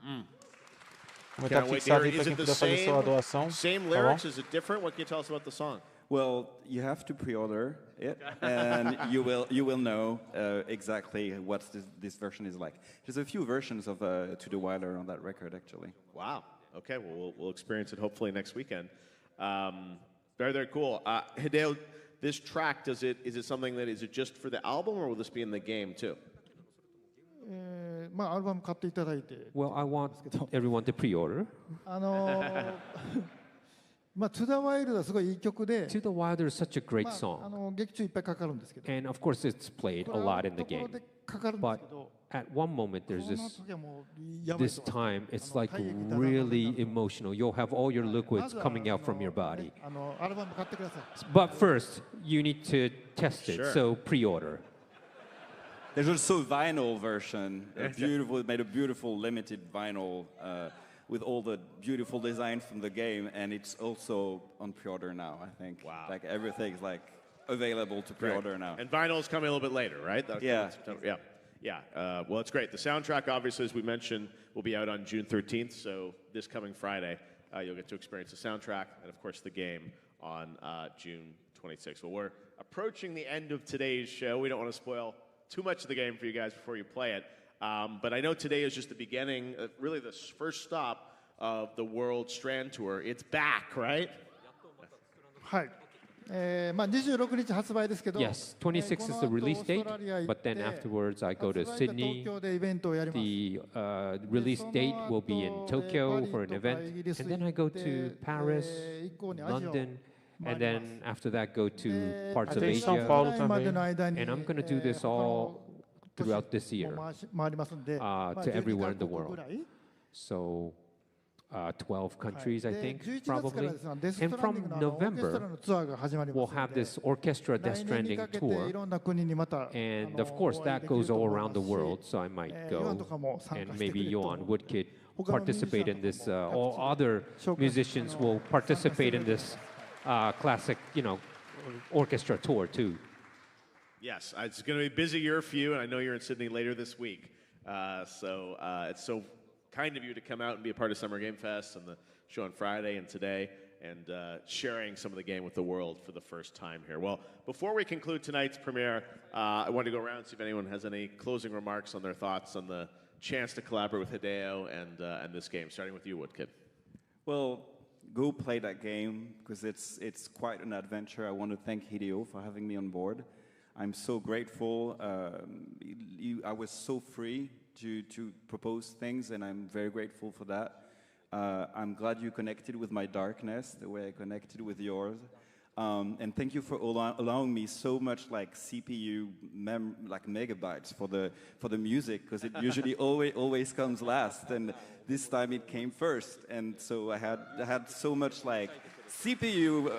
Comentar Can't wait to fixado hear. aí para Is quem it the puder fazer sua doação. same Tá lyrics? bom? Is it different? What can you tell us about the song? Well, you have to pre-order it, and you will know exactly what this version is like. There's a few versions of To the Wilder on that record, actually. Wow. Okay, well, we'll experience it hopefully next weekend. Very, very cool. Hideo, this track, is it something that, is it just for the album, or will this be in the game too? まあアルバム買っていただいて Well, I want everyone to pre-order. あの To the Wild はすごいいい曲で、 To the Wild is such a great song. 劇中いっぱいかかるんですけど、 And of course, it's played a lot in the game. かかるんです But けど、 at one moment, there's この this 時はもうやばい this time. It's like really emotional. You'll have all your liquids coming out from your body. アルバム買ってください。 But first, you need to test it. Sure. So pre-order. There's also a vinyl version, made a beautiful limited vinyl with all the beautiful designs from the game, and it's also on pre-order now, I think. Wow. Like everything's like available to pre-order now. And vinyl's coming a little bit later, right? That'll come Yeah. in September. Yeah. Well, it's great. The soundtrack, obviously, as we mentioned, will be out on June 13th. So this coming Friday, you'll get to experience the soundtrack and, of course, the game on June 26th. Well, we're approaching the end of today's show. We don't want to spoil too much of the game for you guys before you play it. But I know today is just the beginning, really the first stop of the World Strand Tour. It's back, right? はい。26日発売ですけど、 Yes, 26 is the release date, but then afterwards I go to Sydney. The release date will be in Tokyo for an event, and then I go to Paris, London, and then after that go to parts of Asia. And I'm going to do this all throughout this year to everywhere in the world. So 12 countries, I think, probably. And from November, we'll have this Orchestra Death Stranding tour. And of course, that goes all around the world, so I might go. And maybe Johan Woodkid participate in this. All other musicians will participate in this classic, orchestra tour too. Yes, it's going to be a busy year for you, and I know you're in Sydney later this week. So it's so kind of you to come out and be a part of Summer Game Fest and the show on Friday and today, and sharing some of the game with the world for the first time here. Well, before we conclude tonight's premiere, I want to go around and see if anyone has any closing remarks on their thoughts on the chance to collaborate with Hideo and this game, starting with you, Woodkid. Well, go play that game because it's quite an adventure. I want to thank Hideo for having me on board. I'm so grateful. I was so free to propose things, and I'm very grateful for that. I'm glad you connected with my darkness the way I connected with yours. And thank you for allowing me so much like CPU like megabytes for the music, because it usually always comes last, and this time it came first. And so I had so much like CPU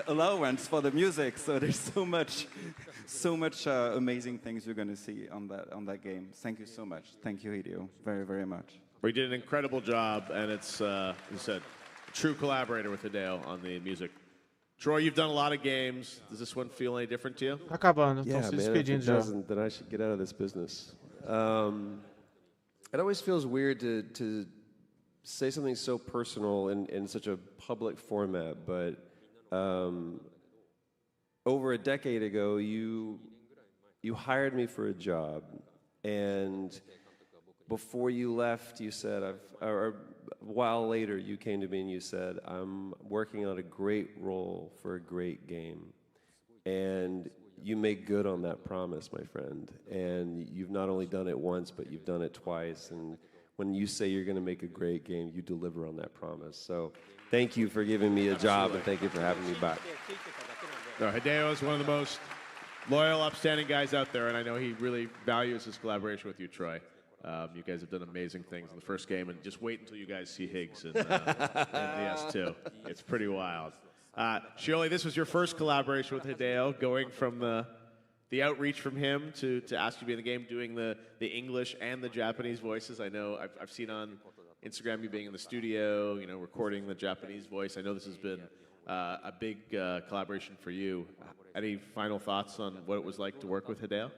allowance for the music. So there's so much amazing things you're going to see on that game. Thank you so much. Thank you, Hideo, very, very much. We did an incredible job, and it's, as you said, a true collaborator with Hideo on the music. Troy, you've done a lot of games. Does this one feel any different to you? Yeah, man, if it doesn't, then I should get out of this business. It always feels weird to say something so personal in such a public format, but over a decade ago, you hired me for a job, and before you left, you said, or a while later, you came to me and you said, I'm working on a great role for a great game. And you make good on that promise, my friend. And you've not only done it once, but you've done it twice. And when you say you're going to make a great game, you deliver on that promise. So thank you for giving me a job, and thank you for having me back. No, Hideo is one of the most loyal, upstanding guys out there, and I know he really values his collaboration with you, Troy. You guys have done amazing things in the first game, and just wait until you guys see Higgs in DS2. It's pretty wild. Shioli, this was your first collaboration with Hideo, going from the outreach from him to ask you to be in the game, doing the English and the Japanese voices. I know I've seen on Instagram you being in the studio, recording the Japanese voice. I know this has been a big collaboration for you. Any final thoughts on what it was like to work with Hideo?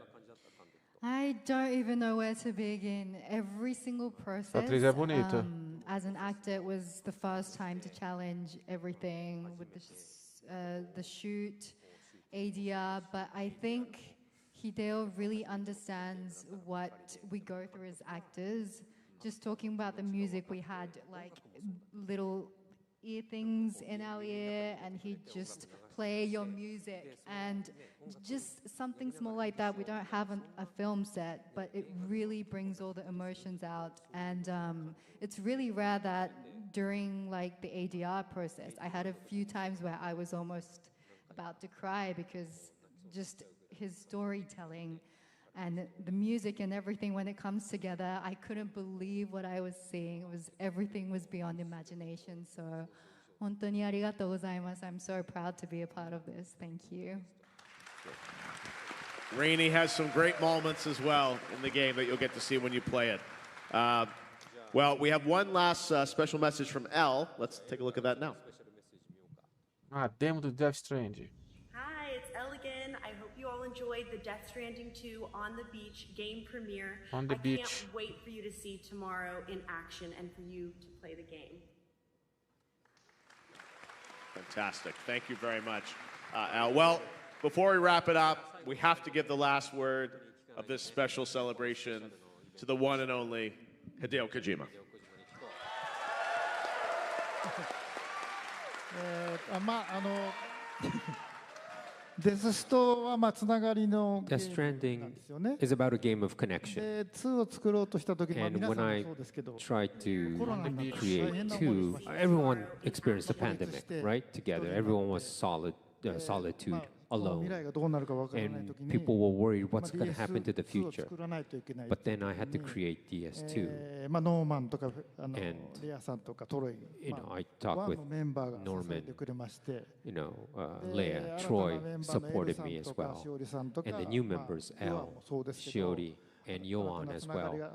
I don't even know where to begin. Every single process, as an actor, it was the first time to challenge everything with the shoot, ADR, but I think Hideo really understands what we go through as actors. Just talking about the music, we had like little ear things in our ear, and he'd just play your music, and just something small like that. We don't have a film set, but it really brings all the emotions out, and it's really rare that during like the ADR process, I had a few times where I was almost about to cry because just his storytelling and the music and everything, when it comes together, I couldn't believe what I was seeing. Everything was beyond imagination. So, 本当にありがとうございます. I'm so proud to be a part of this. Thank you. Rainey has some great moments as well in the game that you'll get to see when you play it. Well, we have one last special message from Elle. Let's take a look at that now. Demo do Death Stranding. Hi, it's Elle again. I hope you all enjoyed the Death Stranding 2 On the Beach game premiere. On the I beach. can't wait for you to see tomorrow in action and for you to play the game. Fantastic. Thank you very much, Elle. Well, before we wrap it up, we have to give the last word of this special celebration to the one and only Hideo Kojima. デスストはつながりのゲ Death ームなんで Stranding すよね。 is about a game of connection. で2を作ろうとした時、And 皆さん when も I そうですけど、 tried to コロナになって大 create 変な思いを 2, しました。 everyone experienced the pandemic, right? Together, everyone was solitude 未 alone. 来がどうなるかわからない And 時に、 people were worried まあ what's going to happen to the DS2 を future. 作らないといけない。 But then I had to create DS2. ノーマンとか And レアさんとかトロイ、You know, I talked ワン with のメンバーが支え Norman, てくれまして、 you know, で Leia, 新たな Troy メンバーのエル supported さ me ん as とか well. しおりさんとか、 And the new members, ヨア Al, もそうですけど、 Shiori, and 新 Yoan たな as つながり well. が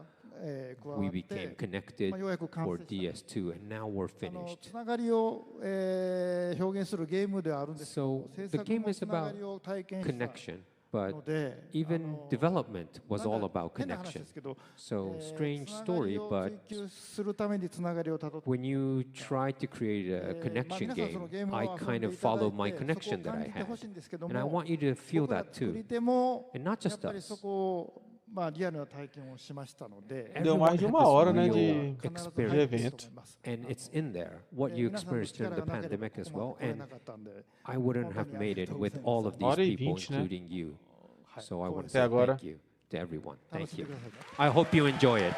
加わ We って became connected ようやく完 for 成した。 DS2, and now we're つ finished. ながりを、表現するゲームではあるんですけど、 So 制 the 作 game も is つなが about りを体験した connection, but ので、 even development was なん all か about 変な話 connection. ですけど、 So つ strange ながり story, を but 追求するためにつながりをたどって、 when you try to create a まあ connection 皆さんその game, ゲームを I 遊ん kind で of いただい follow my て、そこを connection that 感 I じてほ had. しいんですけど And I も、 want you to feel 僕ら that 作り too. 手も And not やっ just ぱりそ us. こを、リアルな体験をしましたので、 Deu mais de uma hora, né, de evento. And it's in there, what you 皆さんの experienced 力 during が the なければ pandemic as ここ well. まで来れ And なかったんで、 I wouldn't have made it with all of these Hora e people, 20, né? including you. So I want to Até say agora. thank you to everyone. 楽 Thank しんで you. くださいね。 I hope you enjoy it.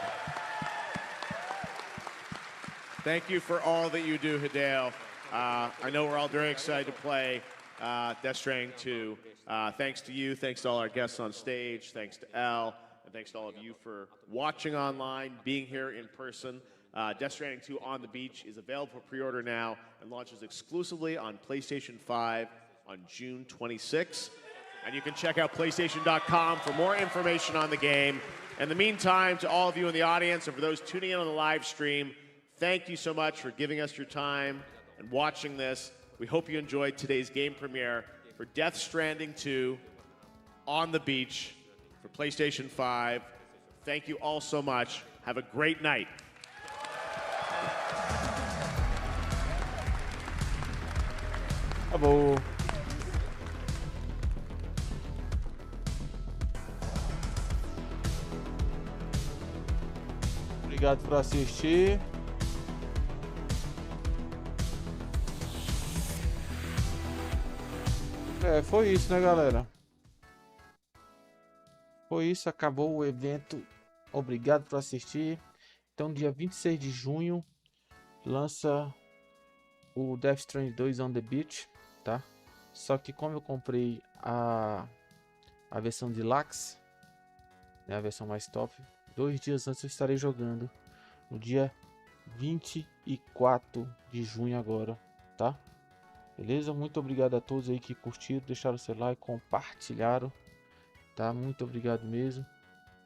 Thank you for all that you do, Hideo. I know we're all very excited to play Death Stranding 2. Thanks to you, thanks to all our guests on stage, thanks to Elle, and thanks to all of you for watching online, being here in person. Death Stranding 2 On the Beach is available for pre-order now and launches exclusively on PlayStation 5 on June 26th. And you can check out PlayStation.com for more information on the game. In the meantime, to all of you in the audience and for those tuning in on the live stream, thank you so much for giving us your time and watching this. We hope you enjoyed today's game premiere for Death Stranding 2 On the Beach for PlayStation 5. Thank you all so much. Have a great night. Acabou. Obrigado por assistir. Foi isso, né, galera? Foi isso, acabou o evento. Obrigado por assistir. Então, dia 26 de junho, lança o Death Stranding 2 On The Beach, tá? Só que como eu comprei a versão Deluxe, né, a versão mais top, 2 dias antes eu estarei jogando, no dia 24 de junho agora, tá? Beleza? Muito obrigado a todos aí que curtiram, deixaram seu like, compartilharam, tá? Muito obrigado mesmo.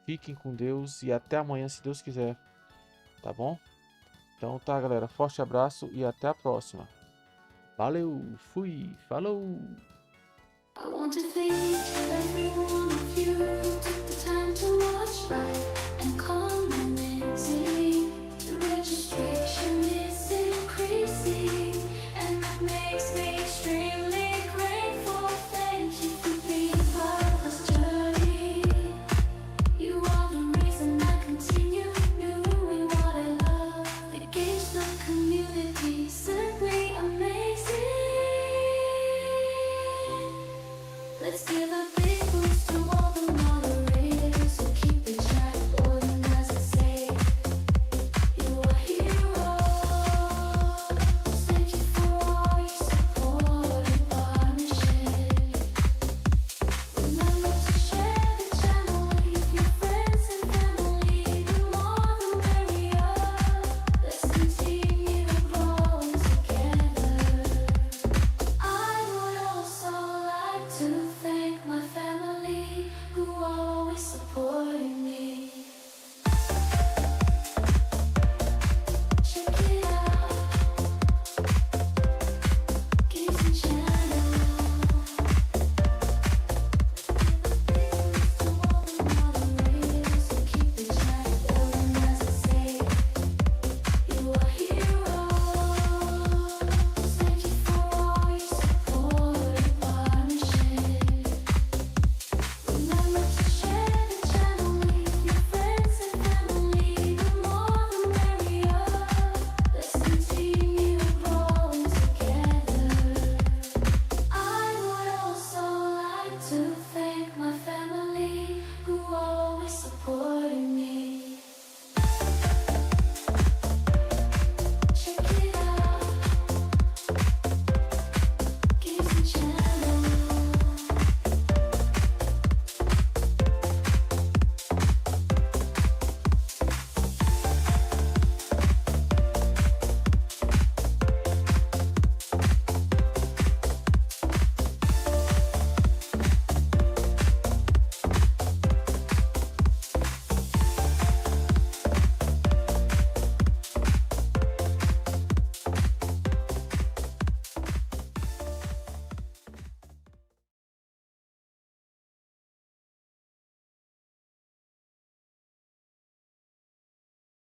Fiquem com Deus e até amanhã, se Deus quiser, tá bom? Então tá, galera, forte abraço e até a próxima. Valeu, fui, falou! I want to thank every one of you who took the time to watch live and commenting. The registration is increasing, and that makes me extremely grateful. Thank you for being part of this journey. You are the reason I continue doing what I love. The game's the community, simply amazing. Let's give a big boost to all the moderators who keep the chat organized and safe. You are heroes. my fellow